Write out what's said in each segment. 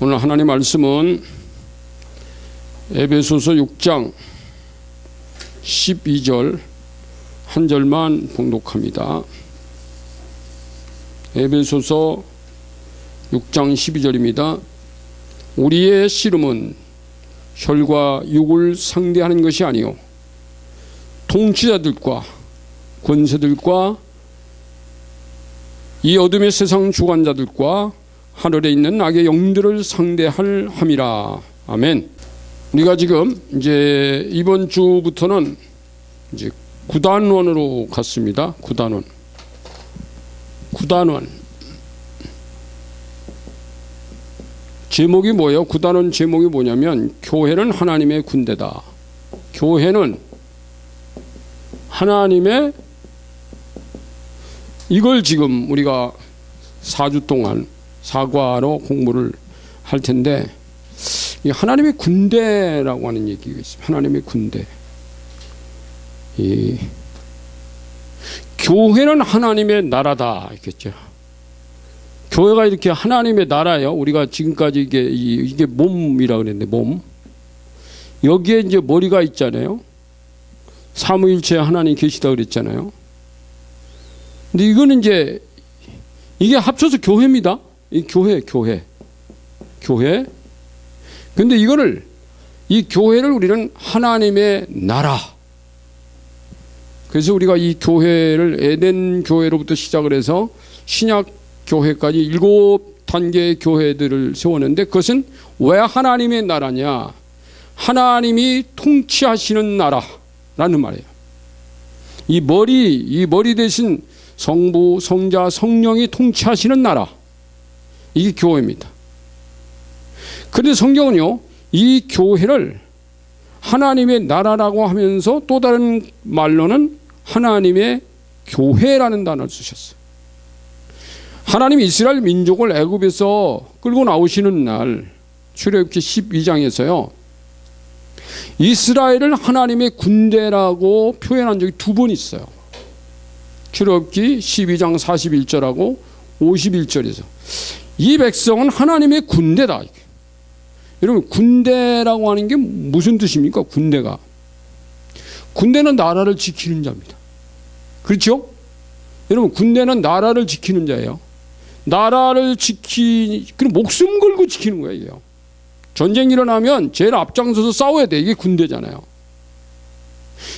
오늘 하나님 말씀은 에베소서 6장 12절 한 절만 봉독합니다. 에베소서 6장 12절입니다. 우리의 씨름은 혈과 육을 상대하는 것이 아니요 통치자들과 권세들과 이 어둠의 세상 주관자들과 하늘에 있는 악의 영들을 상대할 함이라. 아멘. 우리가 지금 이제 이번 주부터는 이제 9단원으로 갔습니다. 9단원. 제목이 뭐예요? 9단원 제목이 뭐냐면 교회는 하나님의 군대다. 교회는 하나님의, 이걸 지금 우리가 4주 동안 사과로 공부를 할 텐데, 이 하나님의 군대라고 하는 얘기가 있습니다. 하나님의 군대. 이 교회는 하나님의 나라다 있겠죠. 교회가 이렇게 하나님의 나라예요. 우리가 지금까지 이게 몸이라 그랬는데, 몸. 여기에 이제 머리가 있잖아요. 삼위일체 하나님 계시다 그랬잖아요. 근데 이거는 이제 이게 합쳐서 교회입니다. 이 교회. 근데 이 교회를 우리는 하나님의 나라. 그래서 우리가 이 교회를 에덴 교회로부터 시작을 해서 신약 교회까지 7단계의 교회들을 세웠는데, 그것은 왜 하나님의 나라냐? 하나님이 통치하시는 나라라는 말이에요. 이 머리 대신 성부, 성자, 성령이 통치하시는 나라. 이게 교회입니다. 그런데 성경은요, 이 교회를 하나님의 나라라고 하면서 또 다른 말로는 하나님의 교회라는 단어를 쓰셨어요. 하나님이 이스라엘 민족을 애굽에서 끌고 나오시는 날, 출애굽기 12장에서요, 이스라엘을 하나님의 군대라고 표현한 적이 2번 있어요. 출애굽기 12장 41절하고 51절에서 이 백성은 하나님의 군대다. 여러분, 군대라고 하는 게 무슨 뜻입니까? 군대는 나라를 지키는 자입니다. 그렇죠? 여러분, 군대는 나라를 지키는 자예요. 나라를 그럼 목숨 걸고 지키는 거예요. 이게요. 전쟁이 일어나면 제일 앞장서서 싸워야 돼. 이게 군대잖아요.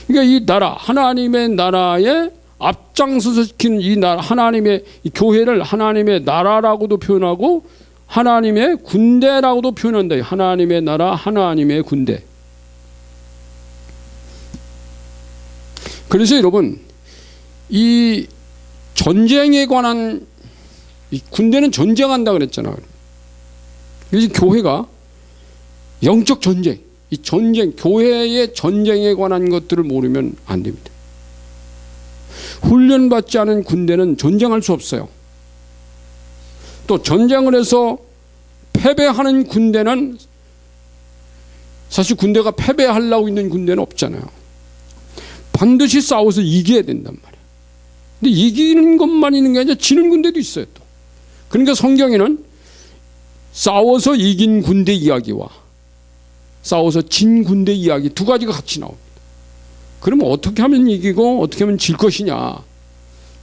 그러니까 이 나라, 하나님의 나라에 앞장서서 지키는 이 나라, 하나님의 이 교회를 하나님의 나라라고도 표현하고 하나님의 군대라고도 표현한다. 하나님의 나라, 하나님의 군대. 그래서 여러분, 이 전쟁에 관한, 이 군대는 전쟁한다 그랬잖아요. 그래서 교회가 영적 전쟁, 이 전쟁, 교회의 전쟁에 관한 것들을 모르면 안 됩니다. 훈련받지 않은 군대는 전쟁할 수 없어요. 또 전쟁을 해서 패배하는 군대는, 사실 군대가 패배하려고 있는 군대는 없잖아요. 반드시 싸워서 이겨야 된단 말이에요. 근데 이기는 것만 있는 게 아니라 지는 군대도 있어요. 또. 그러니까 성경에는 싸워서 이긴 군대 이야기와 싸워서 진 군대 이야기 2가지가 같이 나옵니다. 그러면 어떻게 하면 이기고 어떻게 하면 질 것이냐,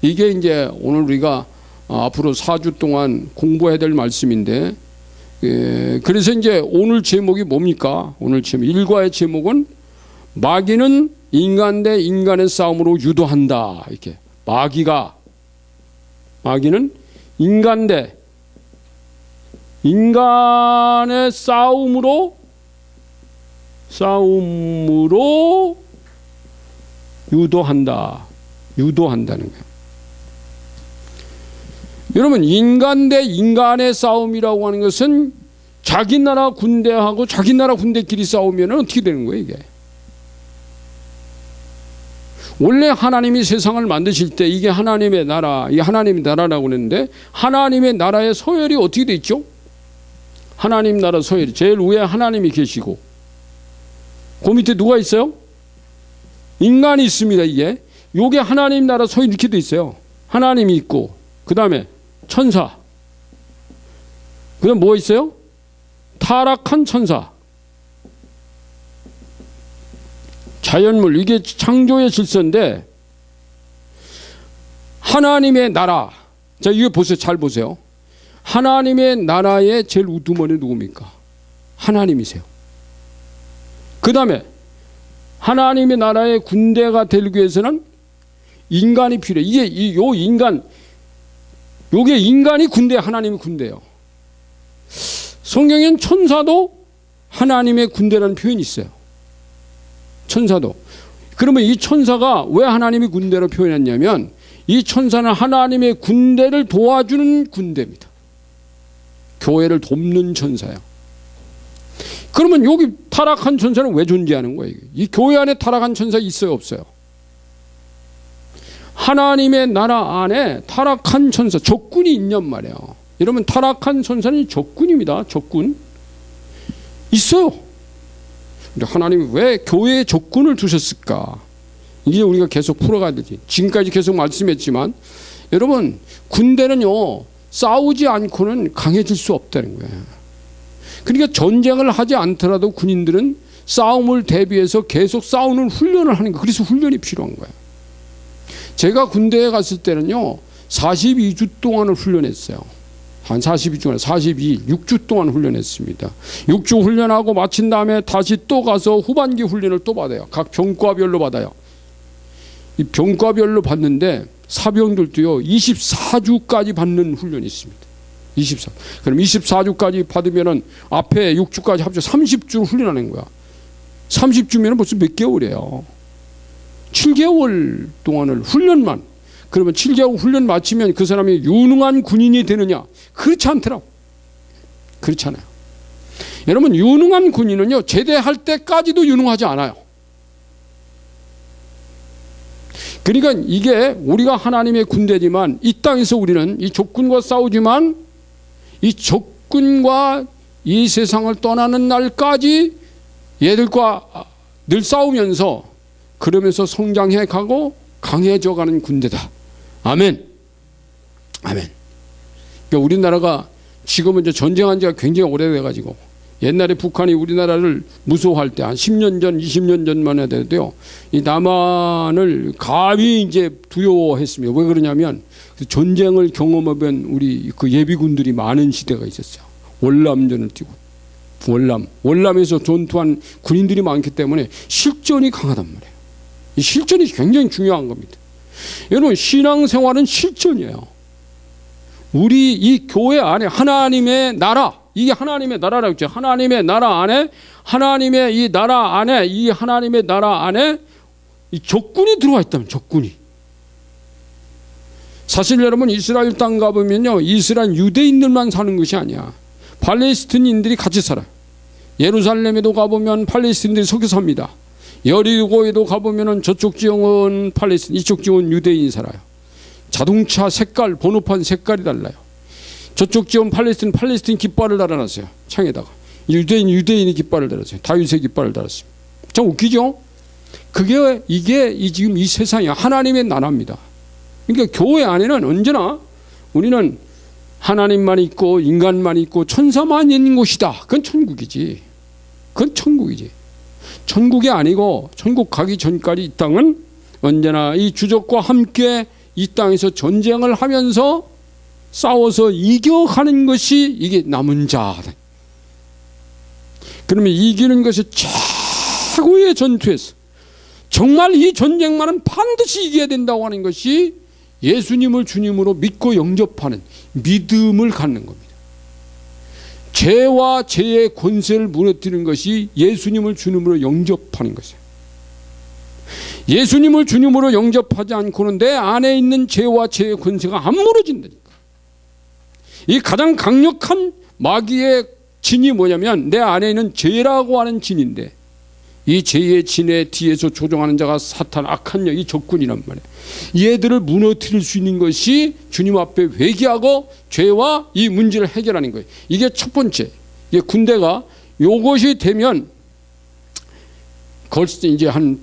이게 이제 오늘 우리가 앞으로 4주 동안 공부해야 될 말씀인데, 그래서 이제 오늘 제목이 뭡니까? 오늘 제목 1과의 제목은 마귀는 인간 대 인간의 싸움으로 유도한다. 이렇게 마귀는 인간 대 인간의 싸움으로 유도한다는 거예요. 여러분, 인간 대 인간의 싸움이라고 하는 것은 자기 나라 군대하고 자기 나라 군대끼리 싸우면 어떻게 되는 거예요, 이게? 원래 하나님이 세상을 만드실 때 이게 하나님의 나라, 이 하나님의 나라라고 그랬는데, 하나님의 나라의 서열이 어떻게 돼 있죠? 하나님 나라 서열이 제일 위에 하나님이 계시고, 그 밑에 누가 있어요? 인간이 있습니다. 요게 하나님 나라 서열이 이렇게 돼 있어요. 하나님이 있고, 그 다음에 천사, 그 다음 뭐 있어요? 타락한 천사, 자연물, 이게 창조의 질서인데 하나님의 나라. 자, 이거 보세요. 잘 보세요. 하나님의 나라의 제일 우두머리 누굽니까? 하나님이세요. 그 다음에 하나님의 나라의 군대가 되기 위해서는 인간이 필요해. 요게 인간이 군대, 하나님이 군대예요. 성경엔 천사도 하나님의 군대라는 표현이 있어요. 천사도. 그러면 이 천사가 왜 하나님의 군대로 표현했냐면 이 천사는 하나님의 군대를 도와주는 군대입니다. 교회를 돕는 천사예요. 그러면 여기 타락한 천사는 왜 존재하는 거예요? 이 교회 안에 타락한 천사 있어요, 없어요? 하나님의 나라 안에 타락한 천사, 적군이 있냔 말이에요. 여러분, 타락한 천사는 적군입니다. 적군 있어요. 근데 하나님이 왜 교회에 적군을 두셨을까? 이게 우리가 계속 풀어가야 되지. 지금까지 계속 말씀했지만 여러분, 군대는요 싸우지 않고는 강해질 수 없다는 거예요. 그러니까 전쟁을 하지 않더라도 군인들은 싸움을 대비해서 계속 싸우는 훈련을 하는 거예요. 그래서 훈련이 필요한 거예요. 제가 군대에 갔을 때는요 42주 동안을 훈련했어요. 한 42주, 42일, 6주 동안 훈련했습니다. 6주 훈련하고 마친 다음에 다시 또 가서 후반기 훈련을 또 받아요. 각 병과별로 받아요. 이 병과별로 받는데 사병들도요 24주까지 받는 훈련이 있습니다. 24. 그럼 24주까지 받으면은 앞에 6주까지 합쳐 30주 훈련하는 거야. 30주면은 벌써 몇 개월이에요. 7개월 동안을 훈련만. 그러면 7개월 훈련 마치면 그 사람이 유능한 군인이 되느냐? 그렇지 않더라고. 그렇잖아요. 여러분, 유능한 군인은요 제대할 때까지도 유능하지 않아요. 그러니까 이게 우리가 하나님의 군대지만 이 땅에서 우리는 이 적군과 싸우지만 이 적군과 이 세상을 떠나는 날까지 얘들과 늘 싸우면서 그러면서 성장해 가고 강해져 가는 군대다. 아멘. 아멘. 그러니까 우리나라가 지금은 이제 전쟁한 지가 굉장히 오래돼 가지고 옛날에 북한이 우리나라를 무서워할 때 한 10년 전, 20년 전만 해도요, 이 남한을 감히 이제 두려워했습니다. 왜 그러냐면 전쟁을 경험해본 우리 그 예비군들이 많은 시대가 있었어요. 월남전을 뛰고 월남에서 전투한 군인들이 많기 때문에 실전이 강하단 말이에요. 이 실전이 굉장히 중요한 겁니다. 여러분, 신앙생활은 실전이에요. 우리 이 교회 안에 하나님의 나라, 이게 하나님의 나라라고 했죠. 하나님의 나라 안에, 하나님의 이 나라 안에, 이 하나님의 나라 안에 이 적군이 들어와 있다면, 적군이. 사실 여러분, 이스라엘 땅 가보면요, 이스라엘 유대인들만 사는 것이 아니야. 팔레스틴인들이 같이 살아요. 예루살렘에도 가보면 팔레스틴들이 섞여 삽니다. 여리고에도 가보면 저쪽 지역은 팔레스틴, 이쪽 지역은 유대인이 살아요. 자동차 색깔, 번호판 색깔이 달라요. 저쪽 지역은 팔레스틴 깃발을 달아놨어요. 창에다가. 유대인이 깃발을 달았어요. 다윗의 깃발을 달았습니다. 참 웃기죠? 이게 지금 이 세상이 하나님의 나라입니다. 그러니까 교회 안에는 언제나 우리는 하나님만 있고 인간만 있고 천사만 있는 곳이다. 그건 천국이지. 그건 천국이지. 천국이 아니고 천국 가기 전까지 이 땅은 언제나 이 주적과 함께 이 땅에서 전쟁을 하면서 싸워서 이겨가는 것이 이게 남은 자다. 그러면 이기는 것이 최고의 전투에서 정말 이 전쟁만은 반드시 이겨야 된다고 하는 것이 예수님을 주님으로 믿고 영접하는 믿음을 갖는 겁니다. 죄와 죄의 권세를 무너뜨리는 것이 예수님을 주님으로 영접하는 것이에요. 예수님을 주님으로 영접하지 않고는 내 안에 있는 죄와 죄의 권세가 안 무너진다니까. 이 가장 강력한 마귀의 진이 뭐냐면 내 안에 있는 죄라고 하는 진인데, 이 죄의 진의 뒤에서 조종하는 자가 사탄, 악한 영, 이 적군이란 말이에요. 얘들을 무너뜨릴 수 있는 것이 주님 앞에 회개하고 죄와 이 문제를 해결하는 거예요. 이게 첫 번째. 이게 군대가 요것이 되면 걸스 이제 한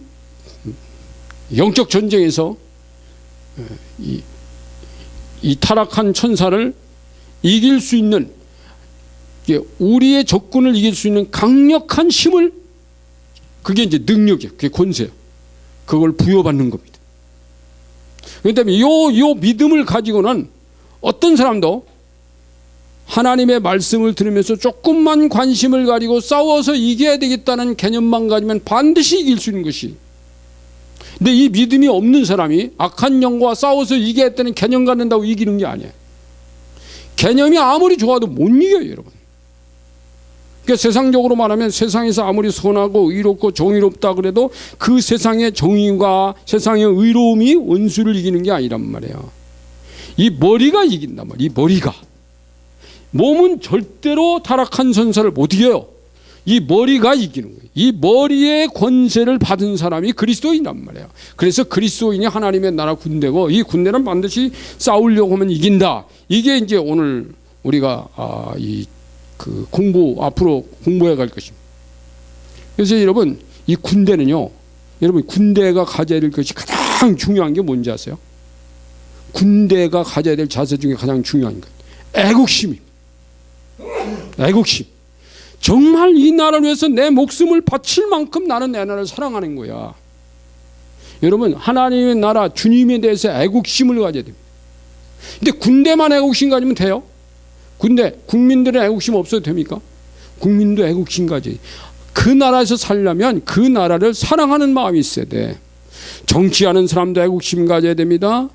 영적 전쟁에서 이 타락한 천사를 이길 수 있는 우리의 적군을 이길 수 있는 강력한 힘을, 그게 이제 능력이에요. 그게 권세예요. 그걸 부여받는 겁니다. 그렇기 때문에 요 믿음을 가지고는 어떤 사람도 하나님의 말씀을 들으면서 조금만 관심을 가지고 싸워서 이겨야 되겠다는 개념만 가지면 반드시 이길 수 있는 것이, 근데 이 믿음이 없는 사람이 악한 영과 싸워서 이겨야겠다는 개념 갖는다고 이기는 게 아니에요. 개념이 아무리 좋아도 못 이겨요, 여러분. 그러니까 세상적으로 말하면 세상에서 아무리 선하고 의롭고 정의롭다 그래도 그 세상의 정의와 세상의 의로움이 원수를 이기는 게 아니란 말이에요. 이 머리가 이긴단 말이에요. 이 머리가. 몸은 절대로 타락한 선사를 못 이겨요. 이 머리가 이기는 거예요. 이 머리의 권세를 받은 사람이 그리스도인이란 말이에요. 그래서 그리스도인이 하나님의 나라 군대고, 이 군대는 반드시 싸우려고 하면 이긴다. 이게 이제 오늘 우리가 앞으로 공부해 갈 것입니다. 그래서 여러분, 이 군대는요, 여러분 군대가 가져야 될 것이 가장 중요한 게 뭔지 아세요? 군대가 가져야 될 자세 중에 가장 중요한 것, 애국심입니다. 애국심. 정말 이 나라를 위해서 내 목숨을 바칠 만큼 나는 내 나라를 사랑하는 거야. 여러분, 하나님의 나라, 주님에 대해서 애국심을 가져야 됩니다. 근데 군대만 애국심 가지면 돼요? 군대, 국민들의 애국심 없어도 됩니까? 국민도 애국심 가지. 그 나라에서 살려면 그 나라를 사랑하는 마음이 있어야 돼. 정치하는 사람도 애국심 가져야 됩니다.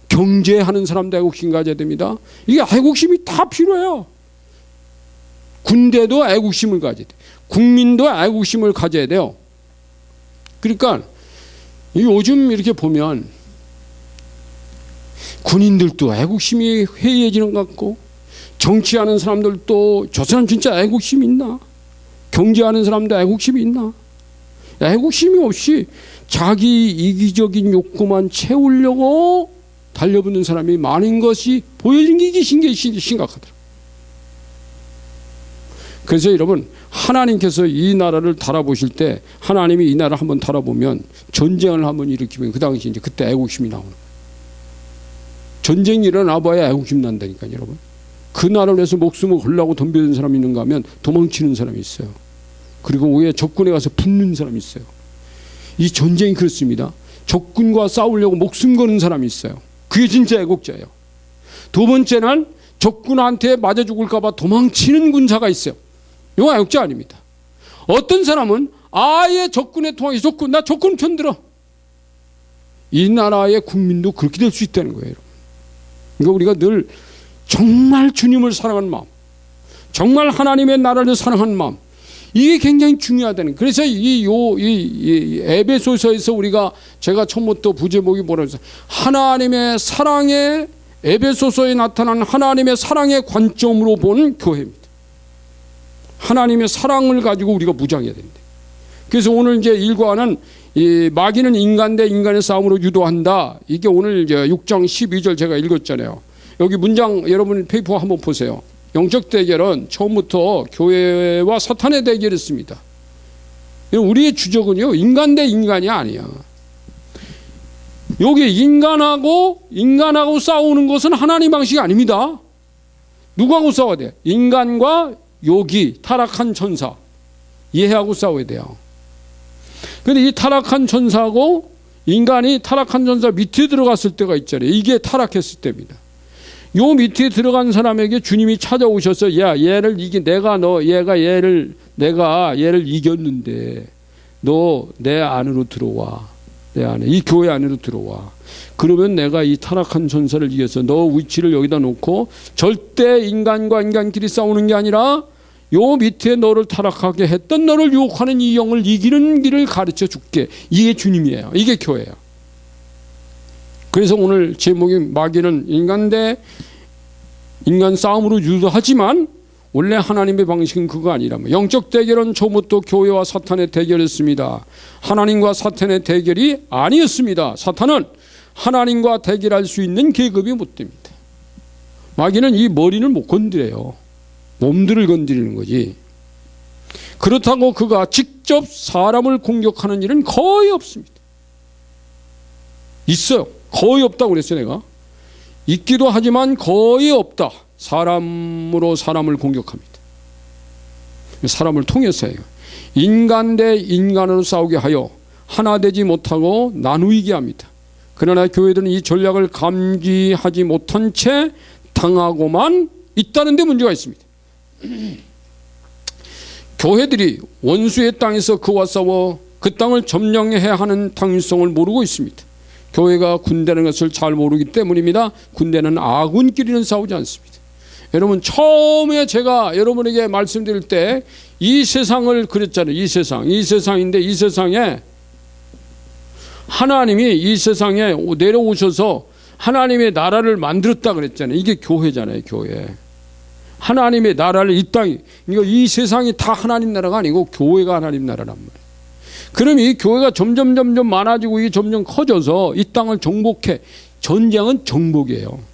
경제하는 사람도 애국심 가져야 됩니다. 이게 애국심이 다 필요해요. 군대도 애국심을 가져야 돼. 국민도 애국심을 가져야 돼요. 그러니까 요즘 이렇게 보면 군인들도 애국심이 해이해지는 것 같고, 정치하는 사람들도 저 사람 진짜 애국심이 있나? 경제하는 사람도 애국심이 있나? 애국심이 없이 자기 이기적인 욕구만 채우려고 달려붙는 사람이 많은 것이 보여진 게 이게 심각하더라고요. 그래서 여러분, 하나님께서 이 나라를 달아보실 때, 하나님이 이 나라를 한번 달아보면, 전쟁을 한번 일으키면 그 당시 이제 그때 애국심이 나오는 거예요. 전쟁이 일어나봐야 애국심 난다니까요, 여러분. 그 나라를 위해서 목숨을 걸라고 덤벼든 사람이 있는가 하면 도망치는 사람이 있어요. 그리고 왜 적군에 가서 붙는 사람이 있어요. 이 전쟁이 그렇습니다. 적군과 싸우려고 목숨 거는 사람이 있어요. 그게 진짜 애국자예요. 두 번째는 적군한테 맞아 죽을까 봐 도망치는 군사가 있어요. 이거 애국자 아닙니다. 어떤 사람은 아예 적군에 통해서 나 적군 편들어. 이 나라의 국민도 그렇게 될 수 있다는 거예요. 그러니까 우리가 늘 정말 주님을 사랑하는 마음, 정말 하나님의 나라를 사랑하는 마음, 이게 굉장히 중요하다는 거예요. 그래서 이 에베소서에서 제가 처음부터 부제목이 뭐라고 했어요? 하나님의 사랑의, 에베소서에 나타난 하나님의 사랑의 관점으로 본 교회입니다. 하나님의 사랑을 가지고 우리가 무장해야 됩니다. 그래서 오늘 이제 일과는 마귀는 인간 대 인간의 싸움으로 유도한다. 이게 오늘 이제 6장 12절 제가 읽었잖아요. 여기 문장 여러분 페이퍼 한번 보세요. 영적 대결은 처음부터 교회와 사탄의 대결이었습니다. 우리의 주적은요, 인간 대 인간이 아니야. 여기 인간하고 싸우는 것은 하나님 방식이 아닙니다. 누구하고 싸워야 돼? 인간과 요기, 타락한 천사, 이해하고 싸워야 돼요. 그런데 이 타락한 천사하고 인간이 타락한 천사 밑에 들어갔을 때가 있잖아요. 이게 타락했을 때입니다. 요 밑에 들어간 사람에게 주님이 찾아오셔서, 야, 얘를 내가 얘를 이겼는데 너 내 안으로 들어와. 내 안에, 이 교회 안으로 들어와. 그러면 내가 이 타락한 천사를 이겨서 너 위치를 여기다 놓고 절대 인간과 인간끼리 싸우는 게 아니라 요 밑에 너를 타락하게 했던 너를 유혹하는 이 영을 이기는 길을 가르쳐 줄게. 이게 주님이에요. 이게 교회예요. 그래서 오늘 제목이 마귀는 인간 대 인간 싸움으로 유도하지만 원래 하나님의 방식은 그거 아니라면, 영적 대결은 처음부터 교회와 사탄의 대결이었습니다. 하나님과 사탄의 대결이 아니었습니다. 사탄은 하나님과 대결할 수 있는 계급이 못 됩니다. 마귀는 이 머리를 못 건드려요. 몸들을 건드리는 거지. 그렇다고 그가 직접 사람을 공격하는 일은 거의 없습니다. 있어요. 거의 없다고 그랬어요, 내가. 있기도 하지만 거의 없다. 사람으로 사람을 공격합니다. 사람을 통해서예요. 인간 대 인간으로 싸우게 하여 하나 되지 못하고 나누이게 합니다. 그러나 교회들은 이 전략을 감지하지 못한 채 당하고만 있다는 데 문제가 있습니다. 교회들이 원수의 땅에서 그와 싸워 그 땅을 점령해야 하는 당위성을 모르고 있습니다. 교회가 군대라는 것을 잘 모르기 때문입니다. 군대는 아군끼리는 싸우지 않습니다. 여러분, 처음에 제가 여러분에게 말씀드릴 때 이 세상을 그랬잖아요. 이 세상인데 이 세상에 하나님이 이 세상에 내려오셔서 하나님의 나라를 만들었다 그랬잖아요. 이게 교회잖아요. 교회. 하나님의 나라를 이 땅에, 이 세상이 다 하나님 나라가 아니고 교회가 하나님 나라란 말이에요. 그럼 이 교회가 점점 많아지고 이게 점점 커져서 이 땅을 정복해. 전쟁은 정복이에요.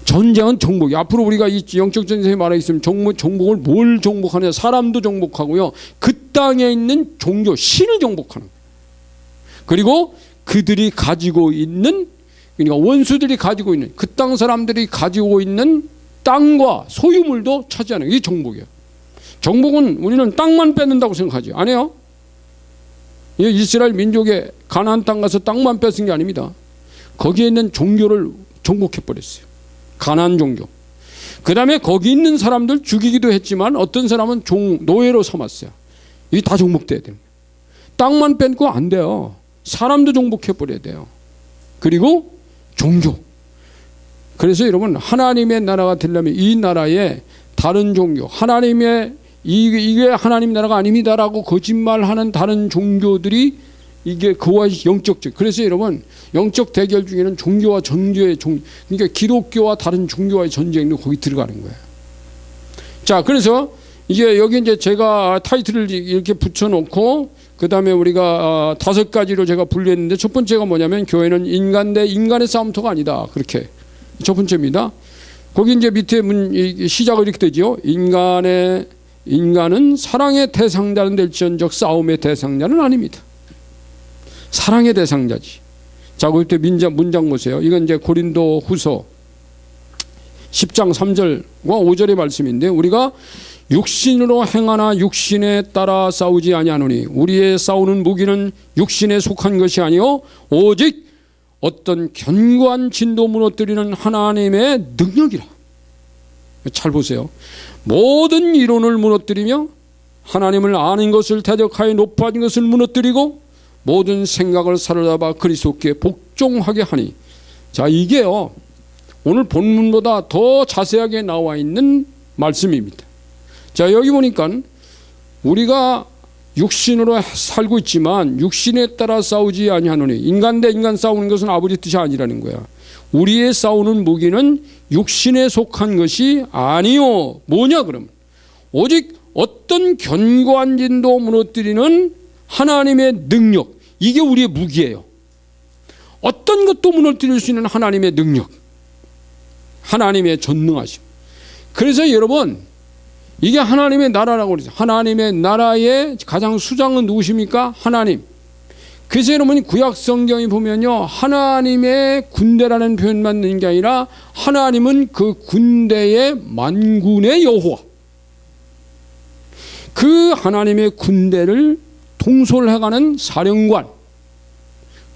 전쟁은 정복이. 앞으로 우리가 이 영적 전쟁에 말하겠으면 정복을 뭘 정복하냐? 사람도 정복하고요. 그 땅에 있는 종교, 신을 정복하는 거예요. 그리고 그들이 가지고 있는, 그러니까 원수들이 가지고 있는, 그 땅 사람들이 가지고 있는 땅과 소유물도 차지하는 게 정복이에요. 정복은 우리는 땅만 뺏는다고 생각하지. 아니에요. 이스라엘 민족의 가나안 땅 가서 땅만 뺏은 게 아닙니다. 거기에 있는 종교를 정복해버렸어요. 가나안 종교. 그 다음에 거기 있는 사람들 죽이기도 했지만 어떤 사람은 노예로 삼았어요. 이게 다 정복돼야 돼요. 땅만 뺏고 안 돼요. 사람도 정복해버려야 돼요. 그리고 종교. 그래서 여러분, 하나님의 나라가 되려면 이 나라에 다른 종교, 하나님의 이게 하나님 나라가 아닙니다라고 거짓말하는 다른 종교들이 이게 그와 영적적. 그래서 여러분, 영적 대결 중에는 종교와 전교의 그러니까 기독교와 다른 종교와의 전쟁도 거기 들어가는 거예요. 자, 그래서 이제 여기 이제 제가 타이틀을 이렇게 붙여놓고 그 다음에 우리가 5가지로 제가 분류했는데, 첫 번째가 뭐냐면 교회는 인간 대 인간의 싸움터가 아니다. 그렇게 첫 번째입니다. 거기 이제 밑에 시작을 이렇게 되죠. 인간은 사랑의 대상자는 될지언정 싸움의 대상자는 아닙니다. 사랑의 대상자지. 자, 그때 문장 보세요. 이건 이제 고린도 후서 10장 3절과 5절의 말씀인데, 우리가 육신으로 행하나 육신에 따라 싸우지 아니하노니 우리의 싸우는 무기는 육신에 속한 것이 아니요 오직 어떤 견고한 진도 무너뜨리는 하나님의 능력이라. 잘 보세요. 모든 이론을 무너뜨리며 하나님을 아는 것을 대적하여 높아진 것을 무너뜨리고 모든 생각을 사로잡아 그리스도께 복종하게 하니. 자, 이게요 오늘 본문보다 더 자세하게 나와 있는 말씀입니다. 자, 여기 보니까 우리가 육신으로 살고 있지만 육신에 따라 싸우지 아니하노니, 인간 대 인간 싸우는 것은 아버지 뜻이 아니라는 거야. 우리의 싸우는 무기는 육신에 속한 것이 아니요. 뭐냐 그러면 오직 어떤 견고한 진도 무너뜨리는 하나님의 능력, 이게 우리의 무기예요. 어떤 것도 무너뜨릴 수 있는 하나님의 능력, 하나님의 전능하심. 그래서 여러분, 이게 하나님의 나라라고 그러죠. 하나님의 나라의 가장 수장은 누구십니까? 하나님. 그래서 여러분이 구약 성경에 보면요, 하나님의 군대라는 표현만 있는 게 아니라 하나님은 그 군대의 만군의 여호와, 그 하나님의 군대를 통솔해가는 사령관,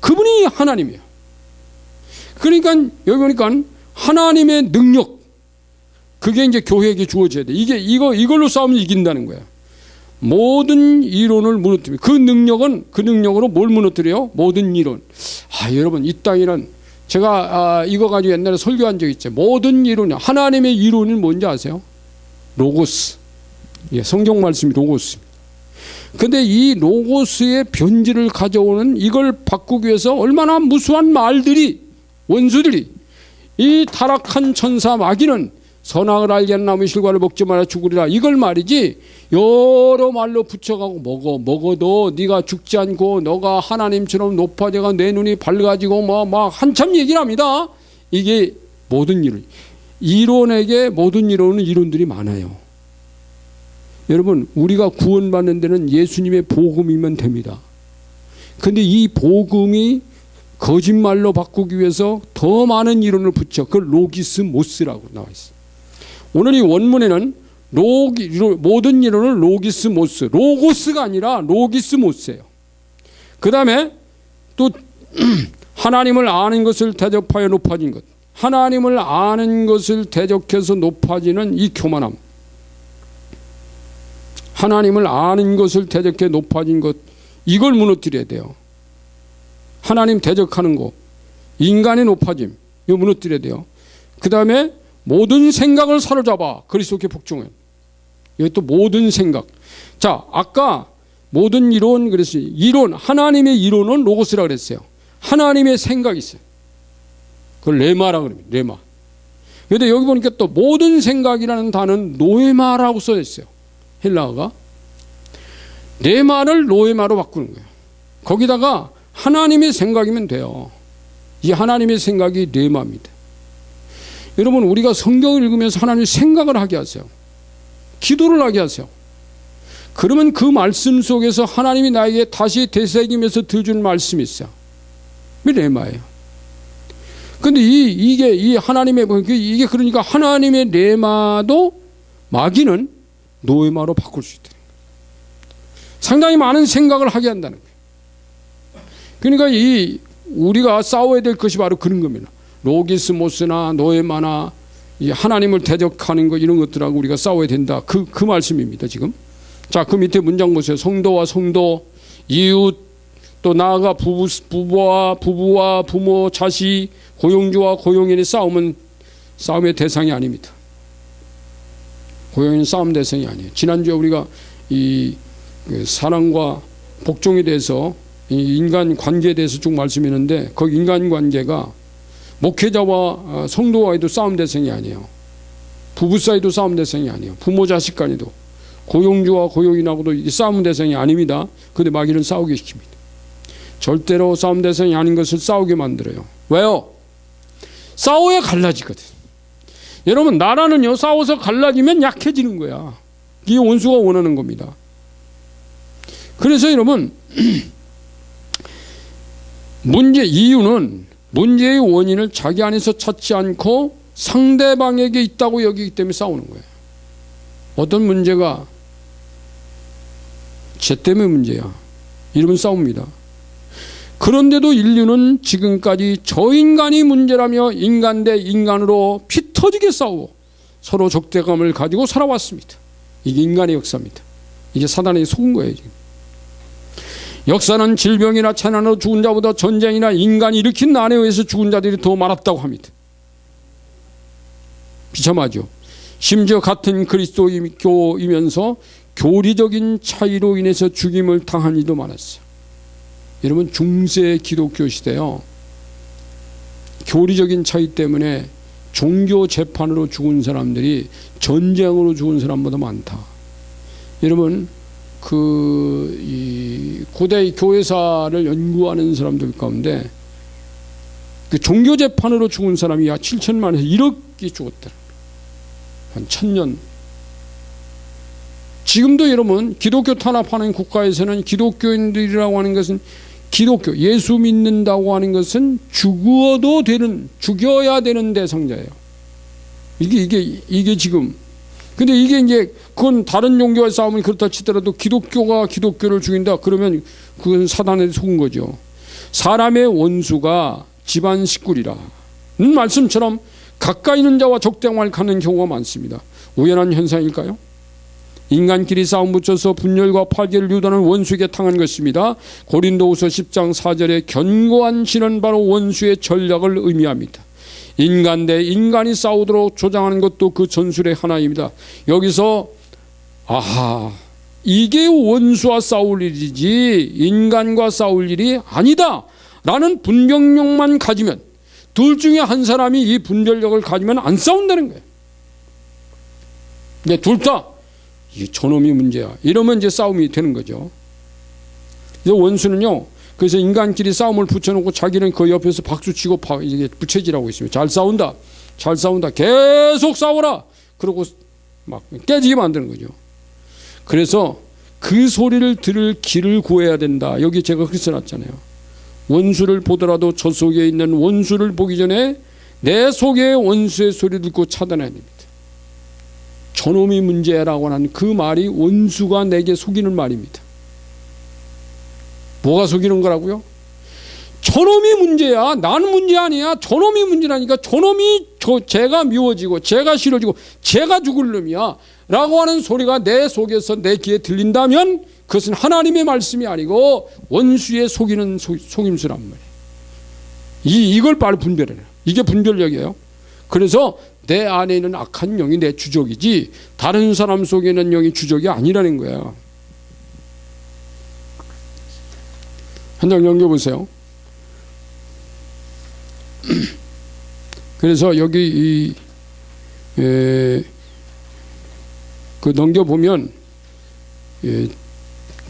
그분이 하나님이에요. 그러니까 여기 보니까 하나님의 능력, 그게 이제 교회에게 주어져야 돼. 이걸로 싸우면 이긴다는 거야. 모든 이론을 무너뜨리며, 그 능력으로 뭘 무너뜨려요? 모든 이론. 여러분, 이 땅에는 제가 이거 가지고 옛날에 설교한 적 있죠. 모든 이론, 하나님의 이론이 뭔지 아세요? 로고스. 예, 성경 말씀이 로고스입니다. 근데 이 로고스의 변질을 가져오는, 이걸 바꾸기 위해서 얼마나 무수한 말들이, 원수들이, 이 타락한 천사 마귀는 선악을 알게 하는 나무의 실과를 먹지 말아 죽으리라, 이걸 말이지 여러 말로 붙여가고 먹어도 네가 죽지 않고 너가 하나님처럼 높아져가 내 눈이 밝아지고 막 한참 얘기를 합니다. 이게 모든 이론에게 모든 이론은 이론들이 많아요. 여러분, 우리가 구원받는 데는 예수님의 복음이면 됩니다. 근데 이 복음이 거짓말로 바꾸기 위해서 더 많은 이론을 붙여, 그걸 로기스모스라고 나와 있어요. 오늘 이 원문에는 모든 이론은 로기스모스, 로고스가 아니라 로기스모스예요. 그 다음에 또 하나님을 아는 것을 대접하여 높아진 것, 하나님을 아는 것을 대적해서 높아지는 이 교만함, 하나님을 아는 것을 대적해 높아진 것, 이걸 무너뜨려야 돼요. 하나님 대적하는 거, 인간의 높아짐, 이거 무너뜨려야 돼요. 그 다음에 모든 생각을 사로잡아 그리스도께 복종해. 여기 또 모든 생각. 자, 아까 모든 이론 그랬어요. 이론, 하나님의 이론은 로고스라 그랬어요. 하나님의 생각이 있어요. 그걸 레마라 그럽니다. 레마. 그런데 여기 보니까 또 모든 생각이라는 단어는 노에마라고 써 있어요. 헬라어가. 레마를 노에마로 바꾸는 거예요. 거기다가 하나님의 생각이면 돼요. 이 하나님의 생각이 레마입니다. 여러분, 우리가 성경을 읽으면서 하나님의 생각을 하게 하세요. 기도를 하게 하세요. 그러면 그 말씀 속에서 하나님이 나에게 다시 되새기면서 들어주는 말씀이 있어요. 레마예요. 근데 이게 하나님의, 이게 그러니까 하나님의 레마도 마귀는 노에마로 바꿀 수 있다는 거예요. 상당히 많은 생각을 하게 한다는 거예요. 그러니까 우리가 싸워야 될 것이 바로 그런 겁니다. 로기스모스나 노에마나 이 하나님을 대적하는 것, 이런 것들하고 우리가 싸워야 된다. 그 말씀입니다, 지금. 자, 그 밑에 문장 보세요. 성도와 성도, 이웃, 또 나아가 부부와 부모, 자식, 고용주와 고용인의 싸움은 싸움의 대상이 아닙니다. 고용인은 싸움 대상이 아니에요. 지난주에 우리가 이 사랑과 복종에 대해서, 이 인간 관계에 대해서 쭉 말씀했는데, 그 인간 관계가 목회자와 성도와도 싸움 대상이 아니에요. 부부 사이도 싸움 대상이 아니에요. 부모 자식 간에도, 고용주와 고용인하고도 이게 싸움 대상이 아닙니다. 그런데 마귀는 싸우게 시킵니다. 절대로 싸움 대상이 아닌 것을 싸우게 만들어요. 왜요? 싸워야 갈라지거든. 여러분, 나라는요, 싸워서 갈라지면 약해지는 거야. 이게 원수가 원하는 겁니다. 그래서 여러분, 이유는 문제의 원인을 자기 안에서 찾지 않고 상대방에게 있다고 여기기 때문에 싸우는 거예요. 어떤 문제가 쟤 때문에 문제야, 이러면 싸웁니다. 그런데도 인류는 지금까지 저 인간이 문제라며 인간 대 인간으로 피 터지게 싸우고 서로 적대감을 가지고 살아왔습니다. 이게 인간의 역사입니다. 이게 사단에 속은 거예요, 지금. 역사는 질병이나 재난으로 죽은 자보다 전쟁이나 인간이 일으킨 난에 의해서 죽은 자들이 더 많았다고 합니다. 비참하죠. 심지어 같은 그리스도이면서 교리적인 차이로 인해서 죽임을 당한 이도 많았어요. 여러분, 중세 기독교 시대요, 교리적인 차이 때문에 종교 재판으로 죽은 사람들이 전쟁으로 죽은 사람보다 많다. 여러분, 이 고대 교회사를 연구하는 사람들 가운데 그 종교 재판으로 죽은 사람이 약 7천만에서 1억이 죽었다. 한 1000년. 지금도 여러분, 기독교 탄압하는 국가에서는 기독교인들이라고 하는 것은, 기독교, 예수 믿는다고 하는 것은 죽여야 되는 대상자예요. 이게 지금. 근데 이게 이제, 그건 다른 종교와의 싸움이 그렇다 치더라도 기독교가 기독교를 죽인다, 그러면 그건 사단에 속은 거죠. 사람의 원수가 집안 식구리라는 말씀처럼 가까이 있는 자와 적대감을 갖는 경우가 많습니다. 우연한 현상일까요? 인간끼리 싸움 붙여서 분열과 파괴를 유도하는 원수에게 당한 것입니다. 고린도후서 10장 4절의 견고한 신은 바로 원수의 전략을 의미합니다. 인간 대 인간이 싸우도록 조장하는 것도 그 전술의 하나입니다. 여기서 이게 원수와 싸울 일이지 인간과 싸울 일이 아니다 라는 분별력만 가지면, 둘 중에 한 사람이 이 분별력을 가지면 안 싸운다는 거예요. 근데 둘 다 저놈이 문제야, 이러면 이제 싸움이 되는 거죠. 그래서 원수는요, 그래서 인간끼리 싸움을 붙여놓고 자기는 그 옆에서 박수치고 이게 부채질하고 있습니다. 잘 싸운다, 잘 싸운다, 계속 싸워라, 그러고 막 깨지게 만드는 거죠. 그래서 그 소리를 들을 길을 구해야 된다. 여기 제가 그렇게 써놨잖아요. 원수를 보더라도 저 속에 있는 원수를 보기 전에 내 속에 원수의 소리를 듣고 차단해야 됩니다. 저놈이 문제라고 하는 그 말이 원수가 내게 속이는 말입니다. 뭐가 속이는 거라고요? 저놈이 문제야. 나는 문제 아니야. 저놈이 문제라니까. 저놈이 제가 미워지고 제가 싫어지고 제가 죽을 놈이야 라고 하는 소리가 내 속에서 내 귀에 들린다면 그것은 하나님의 말씀이 아니고 원수의 속이는 속임수란 말이에요. 이걸 빨리 분별해라. 이게 분별력이에요. 그래서 내 안에 있는 악한 영이 내 주적이지 다른 사람 속에 있는 영이 주적이 아니라는 거예요. 한 장 넘겨보세요. 그래서 여기 그 넘겨보면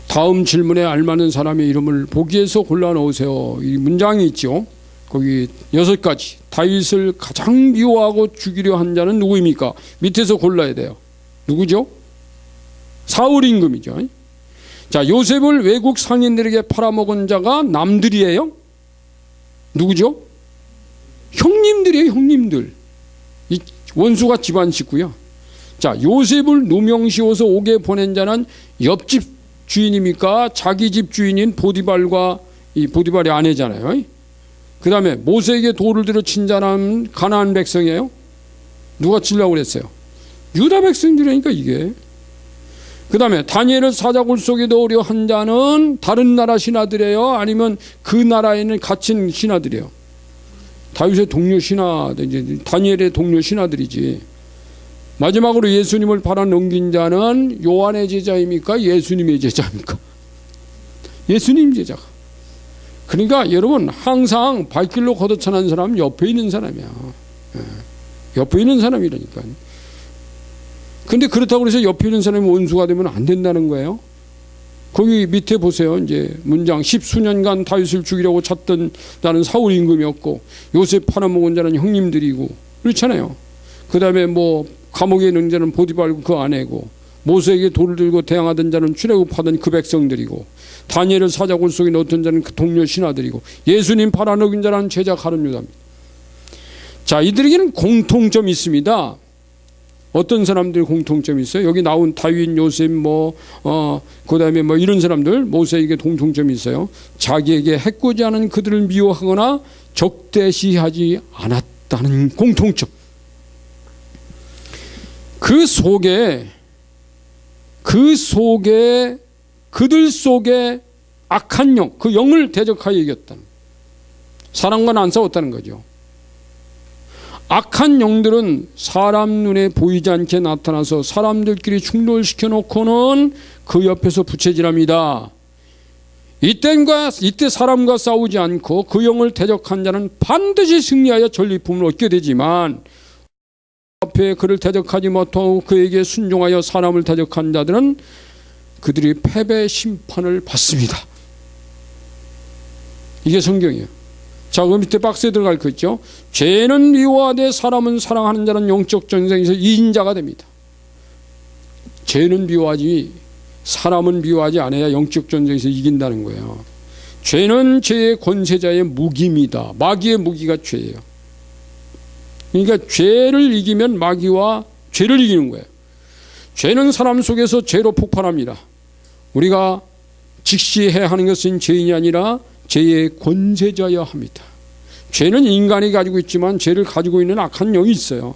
다음 질문에 알맞는 사람의 이름을 보기에서 골라 넣으세요. 이 문장이 있죠. 거기 6가지. 다윗을 가장 미워하고 죽이려 한 자는 누구입니까? 밑에서 골라야 돼요. 누구죠? 사울 임금이죠. 자, 요셉을 외국 상인들에게 팔아먹은 자가 남들이에요? 누구죠? 형님들이에요. 형님들. 이 원수가 집안 식구야. 자, 요셉을 누명씌워서 옥에 보낸 자는 옆집 주인입니까? 자기 집 주인인 보디발과 이 보디발의 아내잖아요. 그 다음에 모세에게 돌을 들여 친 자는 가나안 백성이에요? 누가 치려고 그랬어요? 유다 백성들이니까 이게. 그 다음에 다니엘을 사자굴 속에 넣으려 한 자는 다른 나라 신하들이에요? 아니면 그 나라에는 갇힌 신하들이에요? 다윗의 동료 신하들, 다니엘의 동료 신하들이지. 마지막으로 예수님을 팔아 넘긴 자는 요한의 제자입니까? 예수님의 제자입니까? 예수님 제자가. 그러니까 여러분 항상 발길로 걷어차는 사람은 옆에 있는 사람이야. 옆에 있는 사람이라니까. 근데 그렇다고 해서 옆에 있는 사람이 원수가 되면 안 된다는 거예요. 거기 밑에 보세요. 이제 문장 10수년간 다윗을 죽이려고 찾던 자는 사울 임금이었고 요셉 팔아먹은 자는 형님들이고 그렇잖아요. 그 다음에 뭐 감옥에 있는 자는 보디발 그 아내고 모세에게 돌을 들고 대항하던 자는 출애굽하던 그 백성들이고 다니엘을 사자굴 속에 넣었던 자는 그 동료 신하들이고 예수님 팔아먹은 자는 제자 가룟 유다입니다. 자, 이들에게는 공통점이 있습니다. 어떤 사람들이 공통점이 있어요? 여기 나온 다윗, 요셉, 그 다음에 이런 사람들, 모세에게 공통점이 있어요. 자기에게 해코지 않은 그들을 미워하거나 적대시하지 않았다는 공통점. 그 속에 그들 속에 악한 영, 그 영을 대적하여 이겼다는, 사람과는 안 싸웠다는 거죠. 악한 영들은 사람 눈에 보이지 않게 나타나서 사람들끼리 충돌시켜 놓고는 그 옆에서 부채질합니다. 이때 사람과 싸우지 않고 그 영을 대적한 자는 반드시 승리하여 전리품을 얻게 되지만 앞에 그를 대적하지 못하고 그에게 순종하여 사람을 대적한 자들은 그들이 패배 심판을 받습니다. 이게 성경이에요. 자, 그 밑에 박스에 들어갈 거 있죠. 죄는 미워하되 사람은 사랑하는 자는 영적 전쟁에서 이인자가 됩니다. 죄는 미워하지 사람은 미워하지 않아야 영적 전쟁에서 이긴다는 거예요. 죄는 죄의 권세자의 무기입니다. 마귀의 무기가 죄예요. 그러니까 죄를 이기면 마귀와 죄를 이기는 거예요. 죄는 사람 속에서 죄로 폭발합니다. 우리가 직시해야 하는 것은 죄인이 아니라 죄의 권세자여야 합니다. 죄는 인간이 가지고 있지만 죄를 가지고 있는 악한 영이 있어요.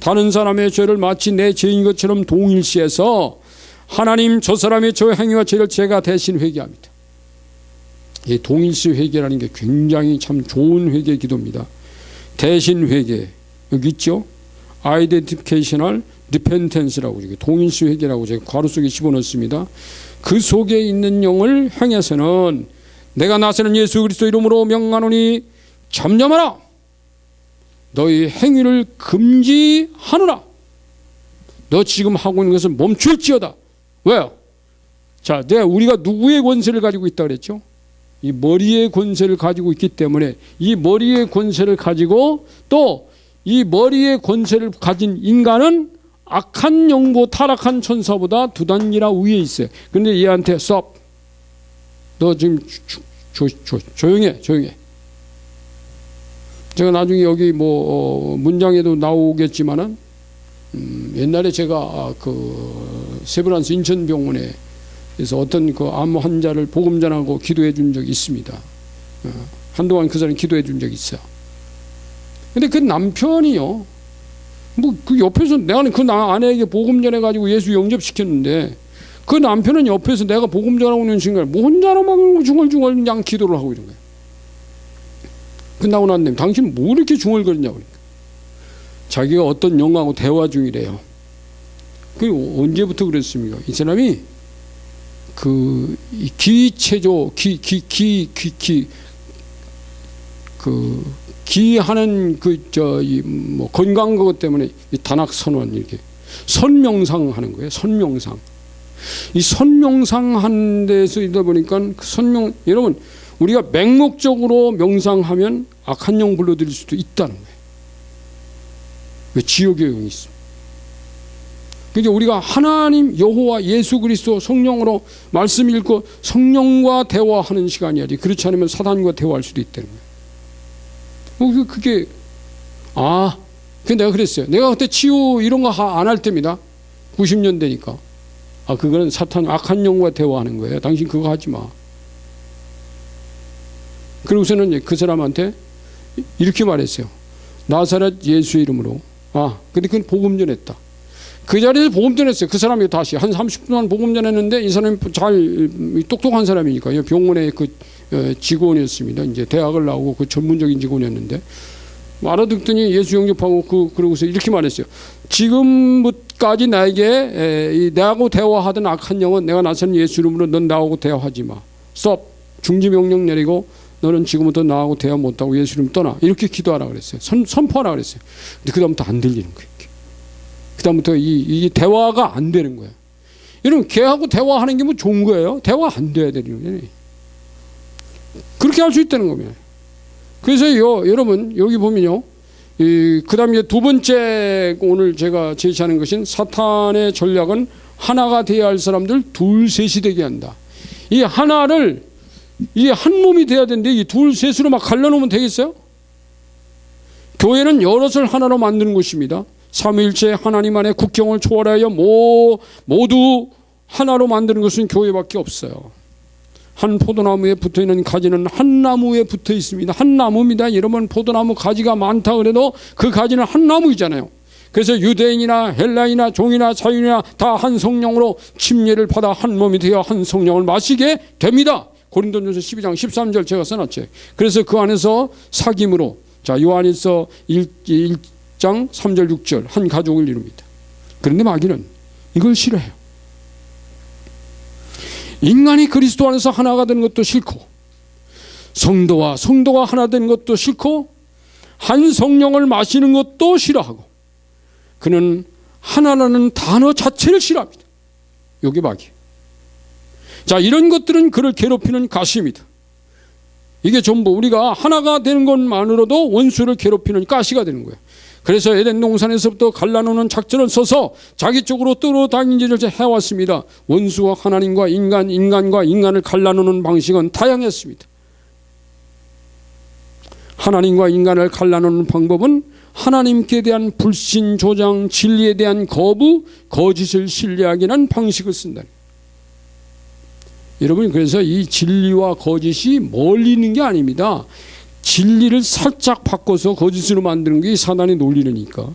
다른 사람의 죄를 마치 내 죄인 것처럼 동일시해서 하나님 저 사람의 저 행위와 죄를 제가 대신 회개합니다. 이 동일시 회개라는 게 굉장히 참 좋은 회개 기도입니다. 대신 회개 여기 있죠. Identificational Repentance라고 동일시 회개라고 제가 괄호 속에 집어넣습니다. 그 속에 있는 영을 향해서는 내가 나서는 예수 그리스도 이름으로 명하노니 잠잠하라. 너희 행위를 금지하노라. 너 지금 하고 있는 것을 멈출지어다. 왜요? 자, 우리가 누구의 권세를 가지고 있다 그랬죠? 이 머리의 권세를 가지고 있기 때문에 이 머리의 권세를 가지고 또 이 머리의 권세를 가진 인간은 악한 영보 타락한 천사보다 두 단계나 위에 있어요. 그런데 얘한테 stop. 너 지금 조용해. 제가 나중에 여기 문장에도 나오겠지만은 옛날에 제가 그 세브란스 인천병원에 그래서 어떤 그 암 환자를 복음 전하고 기도해 준 적이 있습니다. 한동안 그 사람이 기도해 준 적이 있어요. 근데 그 남편이요, 뭐 그 옆에서 내가 그 아내에게 복음 전해 가지고 예수 영접시켰는데 그 남편은 옆에서 내가 복음 전하고 있는 순간에 뭐 혼자로만 중얼중얼 그냥 기도를 하고 이런 거예요. 끝나고 난 다음에 당신 뭐 이렇게 중얼거리냐고 그러니까. 자기가 어떤 영하고 대화 중이래요. 그 언제부터 그랬습니까? 이 사람이 그 기체조 기하는 뭐 건강 그것 때문에 이 단학 선원 이렇게 선명상 하는 거예요. 선명상. 이 선명상 하는 데서 있다 보니까 그 선명, 여러분 우리가 맹목적으로 명상하면 악한 영 불러들일 수도 있다는 거예요. 왜 지옥의 영이 있습니다. 그러니까 우리가 하나님 여호와 예수 그리스도 성령으로 말씀 읽고 성령과 대화하는 시간이야지. 그렇지 않으면 사단과 대화할 수도 있다는 거예요. 그게 내가 그랬어요. 내가 그때 치유 이런 거 안 할 때입니다. 90년대니까. 그거는 사탄 악한 영과 대화하는 거예요. 당신 그거 하지 마. 그러고서는 그 사람한테 이렇게 말했어요. 나사렛 예수의 이름으로. 근데 그건 복음 전했다. 그 자리에서 복음 전했어요. 그 사람이 다시 한 30분 동안 복음 전했는데 이 사람이 잘 똑똑한 사람이니까요. 병원의 그 직원이었습니다. 이제 대학을 나오고 그 전문적인 직원이었는데 알아듣더니 예수 영접하고 그러고서 이렇게 말했어요. 지금까지 나에게 내하고 대화하던 악한 영은 내가 나선 예수 이름으로 넌 나하고 대화하지 마. 스톱. 중지 명령 내리고 너는 지금부터 나하고 대화 못하고 예수 이름 떠나. 이렇게 기도하라 그랬어요. 선포하라 그랬어요. 근데 그 다음부터 안 들리는 거예요. 그 다음부터 이 대화가 안 되는 거예요. 여러분 걔하고 대화하는 게 뭐 좋은 거예요? 대화 안 돼야 되는 거예요. 그렇게 할 수 있다는 겁니다. 그래서 여러분 여기 보면요, 그 다음에 두 번째 오늘 제가 제시하는 것은 사탄의 전략은 하나가 되어야 할 사람들 둘 셋이 되게 한다. 이 하나를 이 한 몸이 돼야 되는데 이 둘 셋으로 막 갈라놓으면 되겠어요? 교회는 여럿을 하나로 만드는 곳입니다. 삼위일체 하나님 안에 국경을 초월하여 모두 하나로 만드는 것은 교회밖에 없어요. 한 포도나무에 붙어있는 가지는 한 나무에 붙어 있습니다. 한 나무입니다. 여러분 포도나무 가지가 많다 그래도 그 가지는 한 나무이잖아요. 그래서 유대인이나 헬라인이나 종이나 자유인이나 다 한 성령으로 침례를 받아 한 몸이 되어 한 성령을 마시게 됩니다. 고린도전서 12장 13절 제가 써놨죠. 그래서 그 안에서 사귐으로 요한일서 1장 3절 6절 한 가족을 이룹니다. 그런데 마귀는 이걸 싫어해요. 인간이 그리스도 안에서 하나가 되는 것도 싫고 성도가 하나 되는 것도 싫고 한 성령을 마시는 것도 싫어하고 그는 하나라는 단어 자체를 싫어합니다. 이게 마귀. 이런 것들은 그를 괴롭히는 가시입니다. 이게 전부 우리가 하나가 되는 것만으로도 원수를 괴롭히는 가시가 되는 거예요. 그래서 에덴 동산에서부터 갈라놓는 작전을 써서 자기 쪽으로 끌어당긴 일을 해왔습니다. 원수와 하나님과 인간과 인간을 갈라놓는 방식은 다양했습니다. 하나님과 인간을 갈라놓는 방법은 하나님께 대한 불신, 조장, 진리에 대한 거부, 거짓을 신뢰하게 하는 방식을 쓴다. 여러분 그래서 이 진리와 거짓이 멀리 있는 게 아닙니다. 진리를 살짝 바꿔서 거짓으로 만드는 게 사단의 논리니까.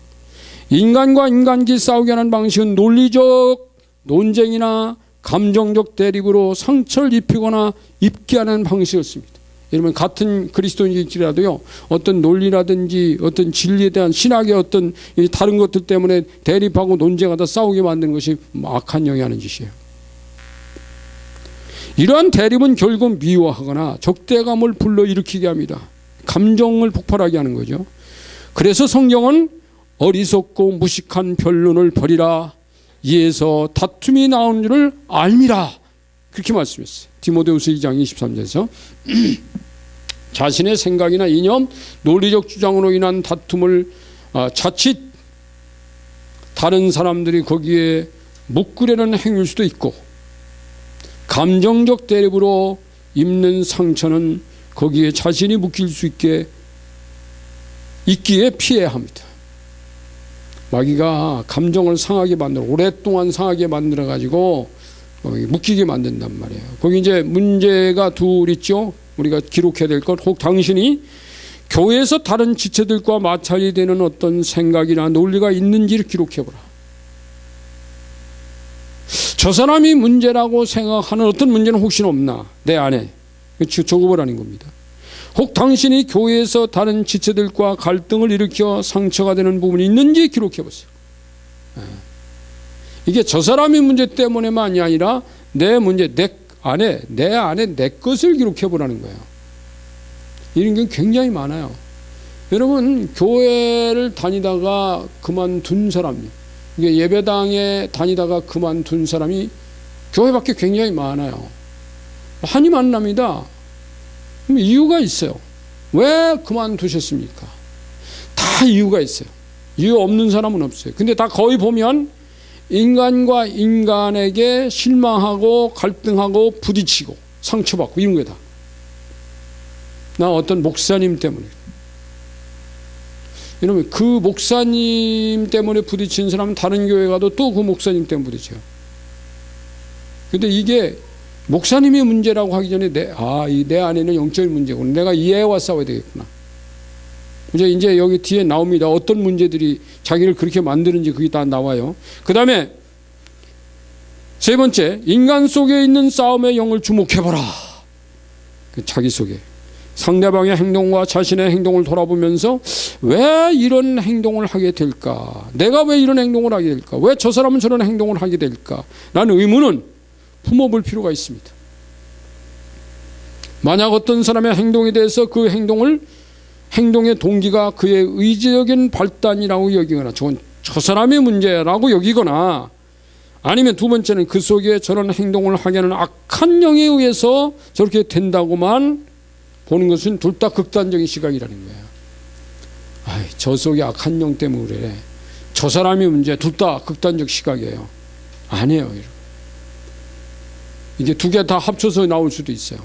인간과 인간끼리 싸우게 하는 방식은 논리적 논쟁이나 감정적 대립으로 상처를 입히거나 입게 하는 방식을 씁니다. 여러분 같은 그리스도인일지라도요, 어떤 논리라든지 어떤 진리에 대한 신학의 어떤 다른 것들 때문에 대립하고 논쟁하다 싸우게 만드는 것이 악한 영이 하는 짓이에요. 이러한 대립은 결국 미워하거나 적대감을 불러일으키게 합니다. 감정을 폭발하게 하는 거죠. 그래서 성경은 어리석고 무식한 변론을 버리라. 이에서 다툼이 나오는 줄을 알미라. 그렇게 말씀했어요. 디모데후서 2장 23절에서 자신의 생각이나 이념, 논리적 주장으로 인한 다툼을 자칫 다른 사람들이 거기에 묶으려는 행위일 수도 있고 감정적 대립으로 입는 상처는 거기에 자신이 묶일 수 있기에 피해야 합니다. 마귀가 감정을 상하게 만들어, 오랫동안 상하게 만들어 가지고 묶이게 만든단 말이에요. 거기 이제 문제가 둘 있죠. 우리가 기록해야 될 것. 혹 당신이 교회에서 다른 지체들과 마찰이 되는 어떤 생각이나 논리가 있는지를 기록해보라. 저 사람이 문제라고 생각하는 어떤 문제는 혹시 없나 내 안에 적어보라는 겁니다. 혹 당신이 교회에서 다른 지체들과 갈등을 일으켜 상처가 되는 부분이 있는지 기록해보세요. 이게 저 사람의 문제 때문에만이 아니라 내 문제, 내 안에 내 것을 기록해보라는 거예요. 이런 게 굉장히 많아요. 여러분, 교회를 다니다가 그만둔 사람, 이게 예배당에 다니다가 그만둔 사람이 교회 밖에 굉장히 많아요. 많이 만납니다. 이유가 있어요. 왜 그만두셨습니까? 다 이유가 있어요. 이유 없는 사람은 없어요. 근데 다 거의 보면 인간과 인간에게 실망하고 갈등하고 부딪히고 상처받고 이런 거다. 나 어떤 목사님 때문에. 여러분, 그 목사님 때문에 부딪힌 사람은 다른 교회 가도 또 그 목사님 때문에 부딪혀요. 근데 이게 목사님의 문제라고 하기 전에 내 안에는 영적인 문제구나. 내가 이해와 싸워야 되겠구나. 이제 여기 뒤에 나옵니다. 어떤 문제들이 자기를 그렇게 만드는지 그게 다 나와요. 그 다음에 세 번째, 인간 속에 있는 싸움의 영을 주목해봐라. 자기 속에. 상대방의 행동과 자신의 행동을 돌아보면서 왜 이런 행동을 하게 될까? 내가 왜 이런 행동을 하게 될까? 왜 저 사람은 저런 행동을 하게 될까? 라는 의문은 품어볼 필요가 있습니다. 만약 어떤 사람의 행동에 대해서 그 행동의 동기가 그의 의지적인 발단이라고 여기거나 저 사람의 문제라고 여기거나 아니면 두 번째는 그 속에 저런 행동을 하게 하는 악한 영에 의해서 저렇게 된다고만 보는 것은 둘 다 극단적인 시각이라는 거예요. 저 속에 악한 영 때문에 그래. 저 사람이 문제. 둘 다 극단적 시각이에요. 아니에요. 여러분. 이게 두 개 다 합쳐서 나올 수도 있어요.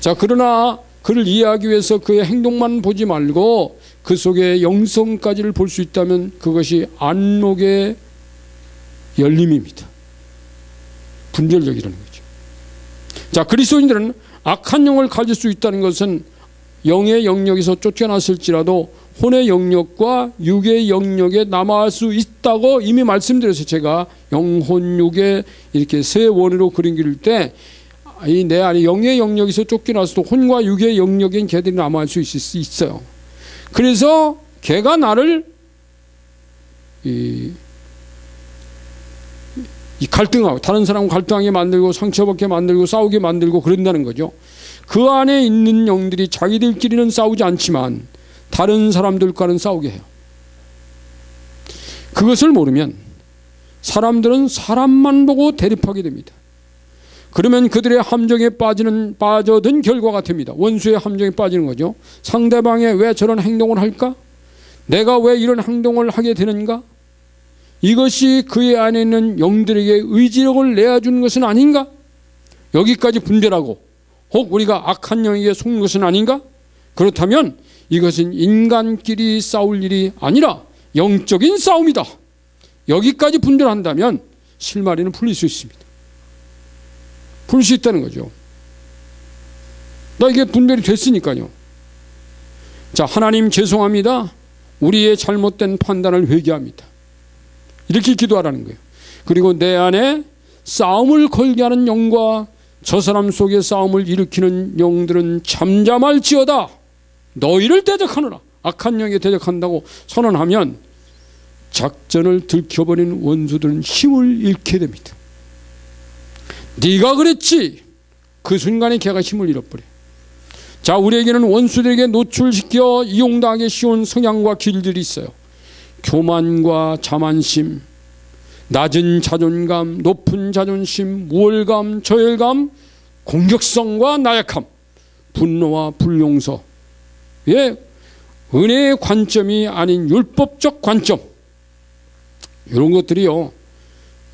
자, 그러나 그를 이해하기 위해서 그의 행동만 보지 말고 그 속에 영성까지를 볼 수 있다면 그것이 안목의 열림입니다. 분별력이라는 거죠. 자, 그리스도인들은 악한 영을 가질 수 있다는 것은 영의 영역에서 쫓겨났을지라도 혼의 영역과 육의 영역에 남아할 수 있다고 이미 말씀드려서 제가 영혼 육의 이렇게 세 원으로 그림 그릴 때 이 내 안에 영의 영역에서 쫓겨나서도 혼과 육의 영역인 걔들이 남아할 수 있어요. 그래서 걔가 나를 이 갈등하고 다른 사람과 갈등하게 만들고 상처받게 만들고 싸우게 만들고 그런다는 거죠. 그 안에 있는 영들이 자기들끼리는 싸우지 않지만 다른 사람들과는 싸우게 해요. 그것을 모르면 사람들은 사람만 보고 대립하게 됩니다. 그러면 그들의 함정에 빠져든 결과가 됩니다. 원수의 함정에 빠지는 거죠. 상대방이 왜 저런 행동을 할까? 내가 왜 이런 행동을 하게 되는가? 이것이 그의 안에 있는 영들에게 의지력을 내어주는 것은 아닌가? 여기까지 분별하고 혹 우리가 악한 영에게 속는 것은 아닌가? 그렇다면 이것은 인간끼리 싸울 일이 아니라 영적인 싸움이다. 여기까지 분별한다면 실마리는 풀릴 수 있습니다. 풀 수 있다는 거죠. 이게 분별이 됐으니까요. 자, 하나님 죄송합니다. 우리의 잘못된 판단을 회개합니다. 이렇게 기도하라는 거예요. 그리고 내 안에 싸움을 걸게 하는 영과 저 사람 속에 싸움을 일으키는 영들은 잠잠할지어다. 너희를 대적하노라. 악한 영에 대적한다고 선언하면 작전을 들켜버린 원수들은 힘을 잃게 됩니다. 네가 그랬지. 그 순간에 걔가 힘을 잃어버려. 자, 우리에게는 원수들에게 노출시켜 이용당하기 쉬운 성향과 길들이 있어요. 교만과 자만심, 낮은 자존감, 높은 자존심, 우월감, 저열감, 공격성과 나약함, 분노와 불용서, 은혜의 관점이 아닌 율법적 관점, 이런 것들이요,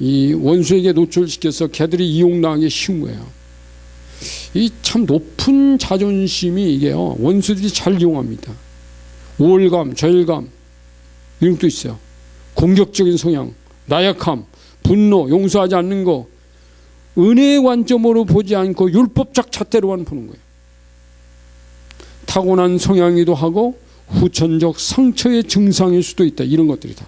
이 원수에게 노출시켜서 걔들이 이용당하기 쉬운 거예요. 이 참 높은 자존심이 이게요, 원수들이 잘 이용합니다. 우월감, 저열감, 이런 것도 있어요. 공격적인 성향, 나약함, 분노, 용서하지 않는 거, 은혜의 관점으로 보지 않고 율법적 잣대로만 보는 거예요. 타고난 성향이기도 하고 후천적 상처의 증상일 수도 있다. 이런 것들이다.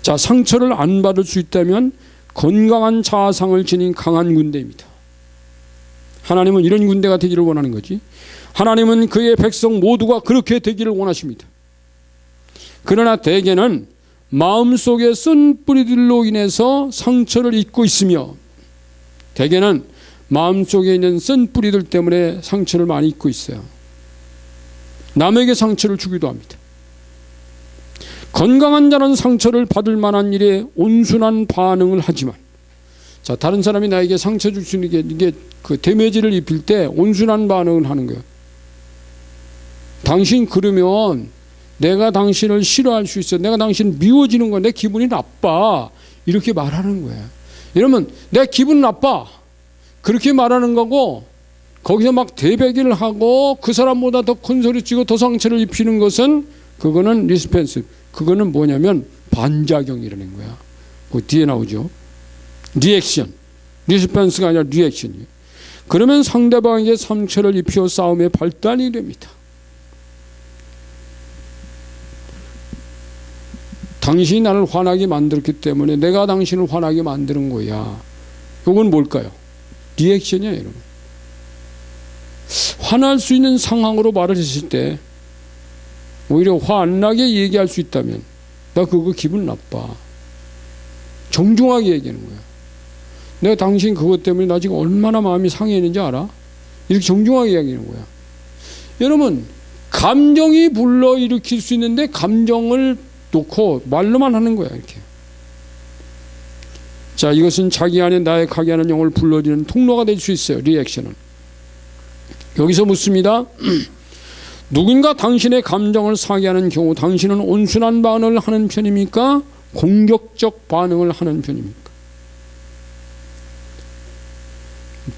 자, 상처를 안 받을 수 있다면 건강한 자아상을 지닌 강한 군대입니다. 하나님은 이런 군대가 되기를 원하는 거지. 하나님은 그의 백성 모두가 그렇게 되기를 원하십니다. 그러나 대개는 마음속의 쓴 뿌리들로 인해서 상처를 입고 있으며, 대개는 마음속에 있는 쓴 뿌리들 때문에 상처를 많이 입고 있어요. 남에게 상처를 주기도 합니다. 건강한 자는 상처를 받을 만한 일에 온순한 반응을 하지만, 자, 다른 사람이 나에게 상처 줄 수 있는 이게 그 데미지를 입힐 때 온순한 반응을 하는 거예요. 당신 그러면 내가 당신을 싫어할 수 있어. 내가 당신 미워지는 거야. 내 기분이 나빠. 이렇게 말하는 거야. 이러면 내 기분 나빠. 그렇게 말하는 거고, 거기서 막 대배기를 하고 그 사람보다 더 큰 소리 치고 더 상처를 입히는 것은, 그거는 리스펜스. 그거는 뭐냐면 반작용이라는 거야. 그 뒤에 나오죠. 리액션. 리스펜스가 아니라 리액션이에요. 그러면 상대방에게 상처를 입혀 싸움의 발단이 됩니다. 당신이 나를 화나게 만들었기 때문에 내가 당신을 화나게 만드는 거야. 이건 뭘까요? 리액션이야, 여러분. 화날 수 있는 상황으로 말을 했을 때 오히려 화 안 나게 얘기할 수 있다면, 나 그거 기분 나빠. 정중하게 얘기하는 거야. 내가 당신 그것 때문에 나 지금 얼마나 마음이 상해했는지 알아? 이렇게 정중하게 얘기하는 거야. 여러분, 감정이 불러일으킬 수 있는데 감정을 놓고 말로만 하는 거야, 이렇게. 자, 이것은 자기 안에 나약하게 하는 영을 불러들이는 통로가 될 수 있어요. 리액션은. 여기서 묻습니다. 누군가 당신의 감정을 상하게 하는 경우 당신은 온순한 반응을 하는 편입니까? 공격적 반응을 하는 편입니까?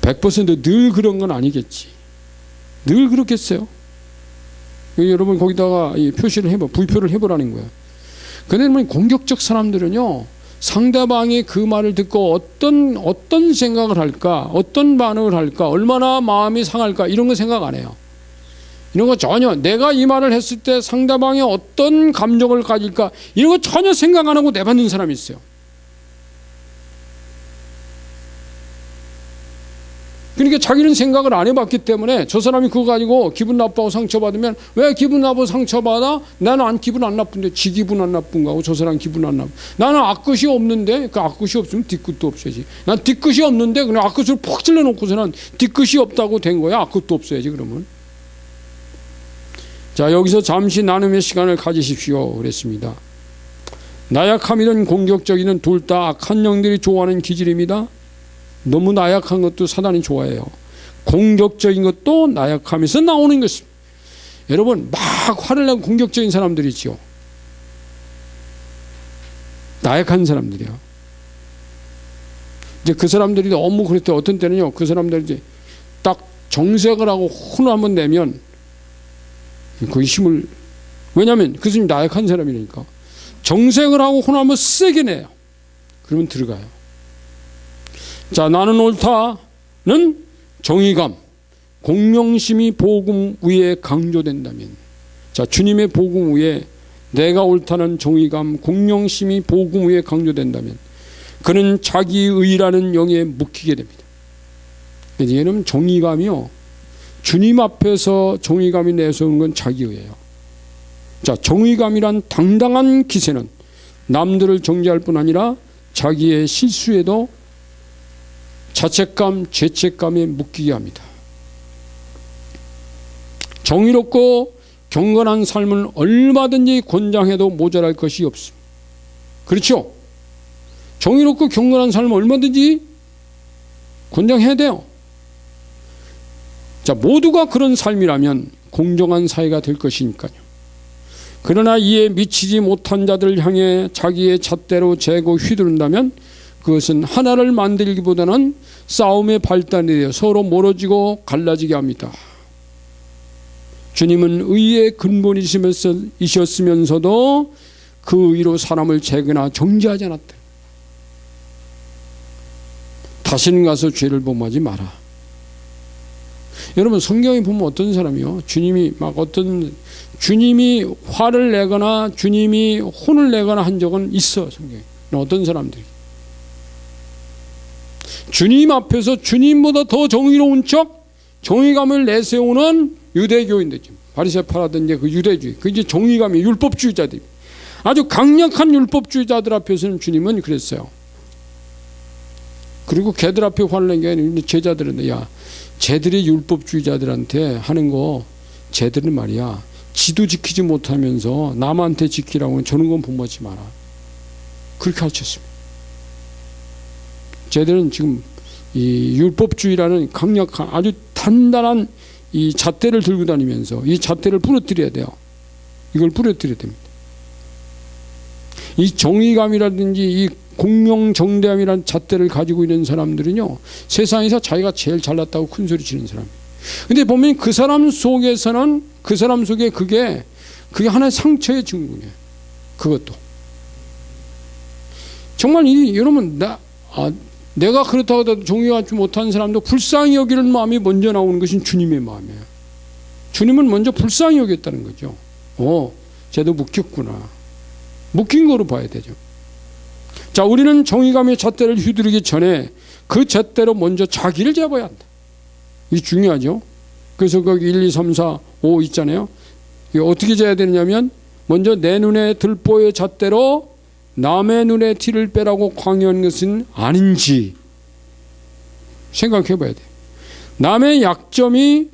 100% 늘 그런 건 아니겠지. 늘 그렇겠어요? 여러분 거기다가 이 표시를 해봐, 부표를 해보라는 거야. 근데 공격적 사람들은요, 상대방이 그 말을 듣고 어떤 생각을 할까, 어떤 반응을 할까, 얼마나 마음이 상할까, 이런 거 생각 안 해요. 이런 거 전혀, 내가 이 말을 했을 때 상대방이 어떤 감정을 가질까, 이런 거 전혀 생각 안 하고 내받는 사람이 있어요. 그러니까 자기는 생각을 안 해봤기 때문에 저 사람이 그거 가지고 기분 나빠하고 상처받으면, 왜 기분 나쁘고 상처받아? 나는 기분 안 나쁜데 지 기분 안 나쁜 거고 저 사람 기분 안 나쁜. 나는 앞끝이 없는데, 그 앞끝이 없으면 뒤끝도 없어야지. 난 뒤끝이 없는데 그냥 앞끝을 푹 찔러놓고서는 뒤끝이 없다고 된 거야. 앞끝도 없어야지 그러면. 자, 여기서 잠시 나눔의 시간을 가지십시오 그랬습니다. 나약함이든 공격적이든 둘 다 악한 영들이 좋아하는 기질입니다. 너무 나약한 것도 사단이 좋아해요. 공격적인 것도 나약함에서 나오는 것입니다. 여러분, 막 화를 내고 공격적인 사람들이죠. 나약한 사람들이요. 이제 그 사람들이 너무 그럴 때 어떤 때는요, 그 사람들이 이제 딱 정색을 하고 혼을 한번 내면 그 힘을, 왜냐하면 그 사람이 나약한 사람이니까 정색을 하고 혼을 한번 세게 내요. 그러면 들어가요. 자, 나는 옳다는 정의감, 공명심이 복음 위에 강조된다면, 자, 주님의 복음 위에 내가 옳다는 정의감, 공명심이 복음 위에 강조된다면 그는 자기의라는 영에 묶이게 됩니다. 여러분, 정의감이요, 주님 앞에서 정의감이 내세우는 건 자기의예요. 자, 정의감이란 당당한 기세는 남들을 정죄할 뿐 아니라 자기의 실수에도 자책감, 죄책감에 묶이게 합니다. 정의롭고 경건한 삶은 얼마든지 권장해도 모자랄 것이 없습니다. 그렇죠? 정의롭고 경건한 삶은 얼마든지 권장해야 돼요. 자, 모두가 그런 삶이라면 공정한 사회가 될 것이니까요. 그러나 이에 미치지 못한 자들을 향해 자기의 잣대로 재고 휘두른다면 그것은 하나를 만들기보다는 싸움의 발단이 되어 서로 멀어지고 갈라지게 합니다. 주님은 의의 근본이셨으면서도 그 의로 사람을 재거나 정죄하지 않았다. 다시는 가서 죄를 범하지 마라. 여러분 성경에 보면 어떤 사람이요, 주님이 화를 내거나 주님이 혼을 내거나 한 적은 있어. 성경에 어떤 사람들이 주님 앞에서 주님보다 더 정의로운 척 정의감을 내세우는 유대교인들, 바리새파라든지 그 유대주의, 그 이제 정의감이 율법주의자들, 아주 강력한 율법주의자들 앞에서는 주님은 그랬어요. 그리고 걔들 앞에 화를 낸 게 아니라 제자들은, 야, 쟤들이 율법주의자들한테 하는 거, 쟤들은 말이야 지도 지키지 못하면서 남한테 지키라고 저런 건 본받지 마라. 그렇게 가르쳤습니다. 쟤들은 지금 이 율법주의라는 강력한 아주 단단한 이 잣대를 들고 다니면서 이 잣대를 부러뜨려야 돼요. 이걸 부러뜨려야 됩니다. 이 정의감이라든지 이 공명정대함이라는 잣대를 가지고 있는 사람들은요, 세상에서 자기가 제일 잘났다고 큰소리 치는 사람이에요. 근데 보면 그 사람 속에서는, 그 사람 속에 그게 하나의 상처의 증거예요. 그것도 정말 여러분, 내가 그렇다고 해도 정의하지 못하는 사람도 불쌍히 여기는 마음이 먼저 나오는 것은 주님의 마음이에요. 주님은 먼저 불쌍히 여겼다는 거죠. 쟤도 묶였구나. 묶인 거로 봐야 되죠. 자, 우리는 정의감의 잣대를 휘두르기 전에 그 잣대로 먼저 자기를 잡아야 한다. 이게 중요하죠. 그래서 거기 1, 2, 3, 4, 5 있잖아요. 이게 어떻게 재야 되느냐면, 먼저 내 눈에 들보의 잣대로 남의 눈에 티를 빼라고 강요한 것은 아닌지 생각해 봐야 돼. 남의 약점이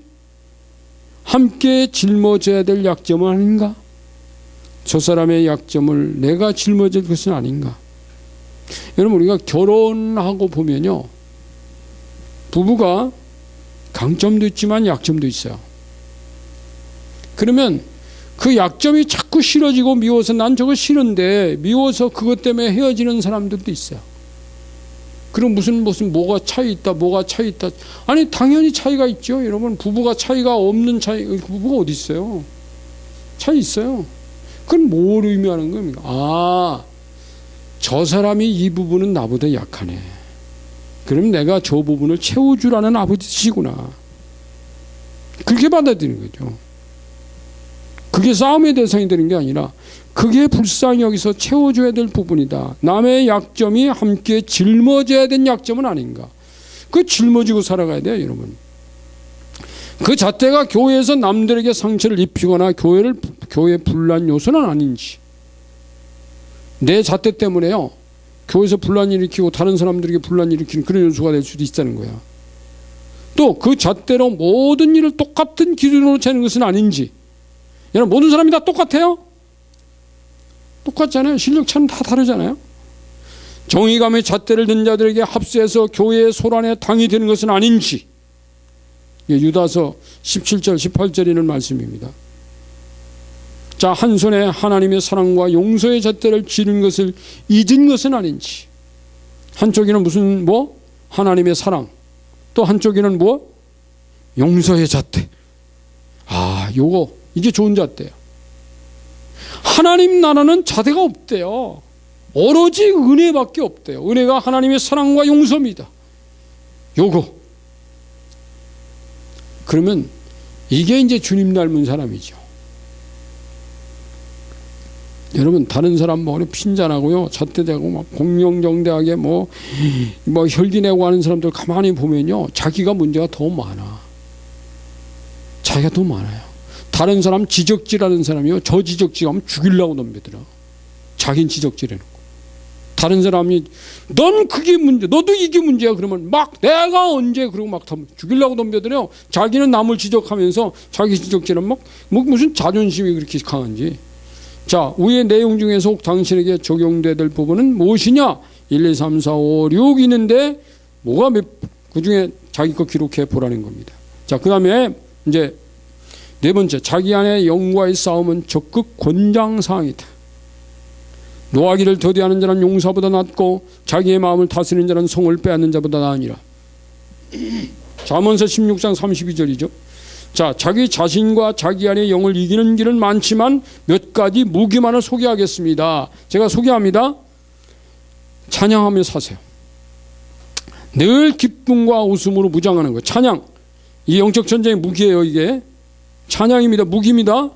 함께 짊어져야 될 약점은 아닌가? 저 사람의 약점을 내가 짊어질 것은 아닌가? 여러분, 우리가 결혼하고 보면요, 부부가 강점도 있지만 약점도 있어요. 그러면 그 약점이 자꾸 싫어지고 미워서, 난 저거 싫은데 미워서 그것 때문에 헤어지는 사람들도 있어요. 그럼 무슨 뭐가 차이 있다, 뭐가 차이 있다. 아니, 당연히 차이가 있죠. 여러분, 부부가 차이가 없는 부부가 어디 있어요? 차이 있어요. 그건 뭘 의미하는 겁니까? 저 사람이 이 부분은 나보다 약하네. 그럼 내가 저 부분을 채워주라는 아버지시구나. 그렇게 받아들이는 거죠. 그게 싸움의 대상이 되는 게 아니라 그게 불쌍히 여기서 채워줘야 될 부분이다. 남의 약점이 함께 짊어져야 된 약점은 아닌가. 그 짊어지고 살아가야 돼요, 여러분. 그 잣대가 교회에서 남들에게 상처를 입히거나 교회 분란 요소는 아닌지. 내 잣대 때문에요, 교회에서 분란 일으키고 다른 사람들에게 분란 일으키는 그런 요소가 될 수도 있다는 거야. 또 그 잣대로 모든 일을 똑같은 기준으로 재는 것은 아닌지. 여러분, 모든 사람이 다 똑같아요? 똑같잖아요. 실력 차는 다 다르잖아요. 정의감의 잣대를 든 자들에게 합세해서 교회의 소란에 당이 되는 것은 아닌지. 유다서 17절 18절에 있는 말씀입니다. 자, 한 손에 하나님의 사랑과 용서의 잣대를 쥐는 것을 잊은 것은 아닌지. 한쪽에는 무슨 하나님의 사랑, 또 한쪽에는 용서의 잣대. 이게 좋은 잣대야. 하나님 나라는 잣대가 없대요. 오로지 은혜밖에 없대요. 은혜가 하나님의 사랑과 용서입니다. 그러면 이게 이제 주님 닮은 사람이죠. 여러분, 다른 사람 핀잔하고요, 잣대대고 막 공명정대하게 혈기내고 하는 사람들 가만히 보면요, 자기가 문제가 더 많아. 자기가 더 많아요. 다른 사람 지적질하는 사람이요, 저 지적질하면 죽이려고 덤벼들어. 자기는 지적질해놓고. 다른 사람이 넌 그게 문제, 너도 이게 문제야. 그러면 막 내가 언제 그러고 막 죽이려고 덤벼들어요. 자기는 남을 지적하면서 자기 지적질은 무슨 자존심이 그렇게 강한지. 자, 위의 내용 중에서 혹 당신에게 적용돼야 될 부분은 무엇이냐? 1, 2, 3, 4, 5, 6 있는데 그 중에 자기 거 기록해 보라는 겁니다. 자, 그 다음에 이제 네 번째, 자기 안에 영과의 싸움은 적극 권장사항이다. 노하기를 더디하는 자는 용사보다 낫고 자기의 마음을 다스리는 자는 성을 빼앗는 자보다 나으니라. 잠언서 16장 32절이죠. 자, 자기 자신과 자기 안의 영을 이기는 길은 많지만 몇 가지 무기만을 소개하겠습니다. 제가 소개합니다. 찬양하며 사세요. 늘 기쁨과 웃음으로 무장하는 거. 찬양. 이 영적 전쟁의 무기예요, 이게. 찬양입니다. 무기입니다.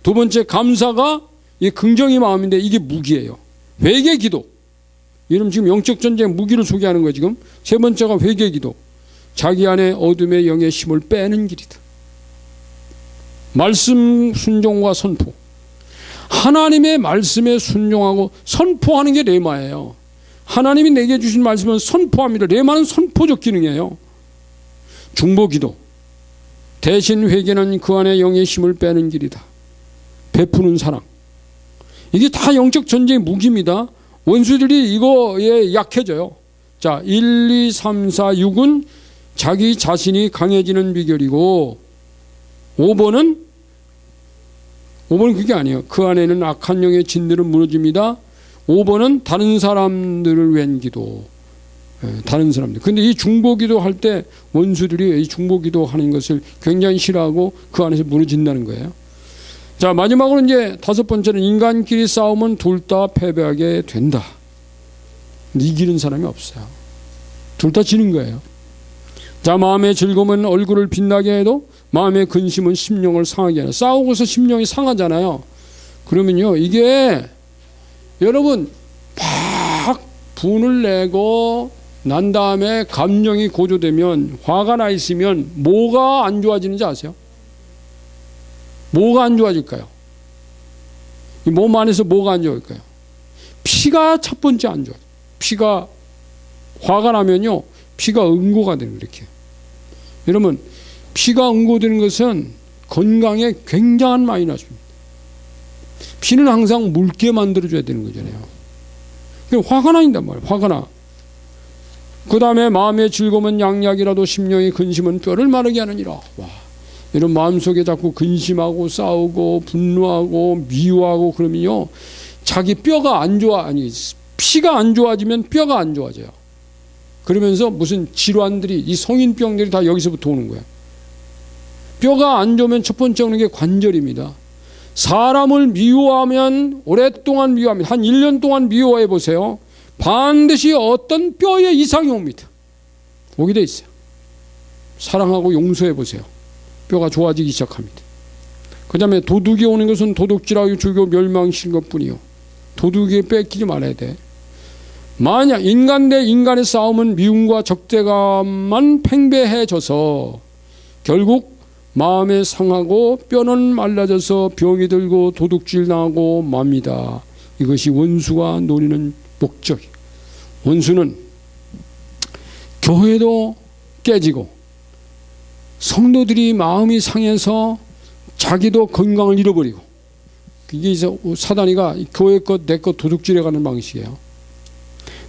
두 번째, 감사가 이 긍정의 마음인데 이게 무기예요. 회개 기도. 이름 지금 영적 전쟁의 무기를 소개하는 거예요, 지금. 세 번째가 회개 기도. 자기 안에 어둠의 영의 힘을 빼는 길이다. 말씀 순종과 선포. 하나님의 말씀에 순종하고 선포하는 게 레마예요. 하나님이 내게 주신 말씀은 선포합니다. 레마는 선포적 기능이에요. 중보기도. 대신 회개는 그 안에 영의 힘을 빼는 길이다. 베푸는 사랑. 이게 다 영적 전쟁의 무기입니다. 원수들이 이거에 약해져요. 자, 1, 2, 3, 4, 6은 자기 자신이 강해지는 비결이고 5번은 그게 아니에요. 그 안에는 악한 영의 진들은 무너집니다. 5번은 다른 사람들을 위한 기도. 다른 사람들. 근데 이 중보기도 할 때 원수들이 이 중보기도 하는 것을 굉장히 싫어하고 그 안에서 무너진다는 거예요. 자, 마지막으로 이제 5번째는 인간끼리 싸우면 둘 다 패배하게 된다. 이기는 사람이 없어요. 둘 다 지는 거예요. 자, 마음의 즐거움은 얼굴을 빛나게 해도 마음의 근심은 심령을 상하게 하나. 싸우고서 심령이 상하잖아요. 그러면요, 이게 여러분 막 분을 내고 난 다음에 감정이 고조되면, 화가 나 있으면 뭐가 안 좋아지는지 아세요? 뭐가 안 좋아질까요? 이 몸 안에서 뭐가 안 좋아질까요? 피가 첫 번째 안 좋아요. 피가, 화가 나면요, 피가 응고가 되는 거예요. 이렇게. 여러분, 피가 응고되는 것은 건강에 굉장한 마이너스입니다. 피는 항상 묽게 만들어줘야 되는 거잖아요. 화가 나인단 말이에요. 화가 나. 그 다음에 마음의 즐거움은 양약이라도 심령의 근심은 뼈를 마르게 하느니라. 와, 이런 마음속에 자꾸 근심하고 싸우고 분노하고 미워하고 그러면요, 자기 뼈가 안 좋아, 아니 피가 안 좋아지면 뼈가 안 좋아져요. 그러면서 무슨 질환들이, 이 성인병들이 다 여기서부터 오는 거예요. 뼈가 안 좋으면 첫 번째 오는 게 관절입니다. 사람을 미워하면 오랫동안 미워합니다. 한 1년 동안 미워해 보세요. 반드시 어떤 뼈에 이상이 옵니다. 오게 돼 있어요. 사랑하고 용서해 보세요. 뼈가 좋아지기 시작합니다. 그 다음에 도둑이 오는 것은 도둑질하여 죽여 멸망시킨 것뿐이요. 도둑이 뺏기지 말아야 돼. 만약 인간 대 인간의 싸움은 미움과 적대감만 팽배해져서 결국 마음에 상하고 뼈는 말라져서 병이 들고 도둑질 나고 맙니다. 이것이 원수가 노리는 목적. 원수는 교회도 깨지고 성도들이 마음이 상해서 자기도 건강을 잃어버리고, 이게 이제 사단이가 교회 것 내 것 도둑질해가는 방식이에요.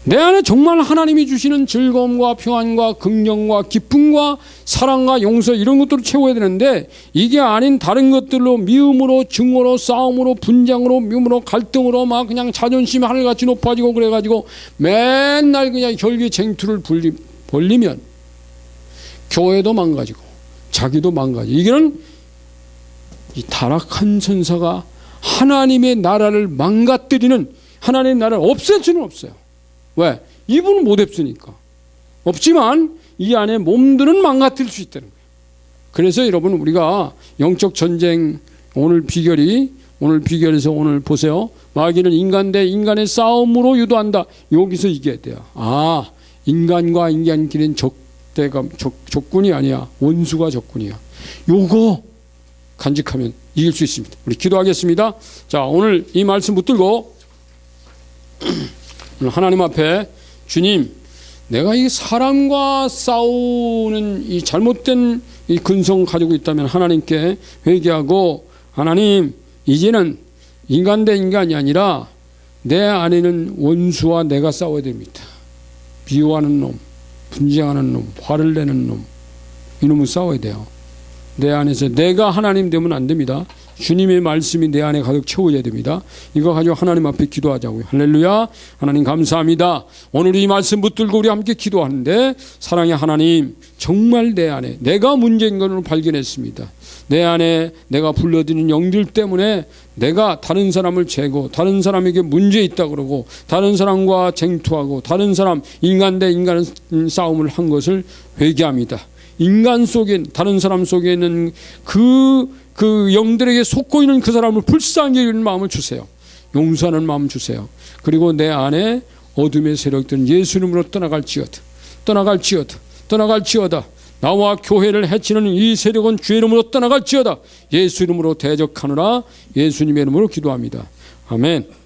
내 안에 정말 하나님이 주시는 즐거움과 평안과 긍정과 기쁨과 사랑과 용서, 이런 것들을 채워야 되는데, 이게 아닌 다른 것들로 미움으로, 증오로, 싸움으로, 분쟁으로, 미움으로, 갈등으로 막 그냥 자존심이 하늘같이 높아지고 그래가지고 맨날 그냥 혈기쟁투를 벌리면 교회도 망가지고 자기도 망가지고, 이게는 이 타락한 천사가 하나님의 나라를 망가뜨리는, 하나님의 나라를 없앨 수는 없어요. 왜? 이분은 못 없으니까. 없지만 이 안에 몸들은 망가뜨릴 수 있다는 거예요. 그래서 여러분, 우리가 영적 전쟁 오늘 비결에서 오늘 보세요. 마귀는 인간 대 인간의 싸움으로 유도한다. 여기서 이겨야 돼요. 아, 인간과 인간끼리는 적군이 아니야. 원수가 적군이야. 요거 간직하면 이길 수 있습니다. 우리 기도하겠습니다. 자, 오늘 이 말씀 붙들고 하나님 앞에, 주님, 내가 이 사람과 싸우는 이 잘못된 이 근성 가지고 있다면 하나님께 회개하고, 하나님, 이제는 인간 대 인간이 아니라 내 안에는 원수와 내가 싸워야 됩니다. 미워하는 놈, 분쟁하는 놈, 화를 내는 놈, 이놈은 싸워야 돼요. 내 안에서 내가 하나님 되면 안 됩니다. 주님의 말씀이 내 안에 가득 채워야 됩니다. 이거 가지고 하나님 앞에 기도하자고요. 할렐루야. 하나님 감사합니다. 오늘 이 말씀 붙들고 우리 함께 기도하는데, 사랑의 하나님, 정말 내 안에 내가 문제인 것을 발견했습니다. 내 안에 내가 불러드리는 영들 때문에 내가 다른 사람을 재고, 다른 사람에게 문제 있다 그러고, 다른 사람과 쟁투하고, 다른 사람, 인간 대 인간 싸움을 한 것을 회개합니다. 인간 속에, 다른 사람 속에 있는 그 영들에게 속고 있는 그 사람을 불쌍히 여기는 마음을 주세요. 용서하는 마음 주세요. 그리고 내 안에 어둠의 세력들은 예수 이름으로 떠나갈지어다. 나와 교회를 해치는 이 세력은 주의 이름으로 떠나갈지어다. 예수 이름으로 대적하노라. 예수님의 이름으로 기도합니다. 아멘.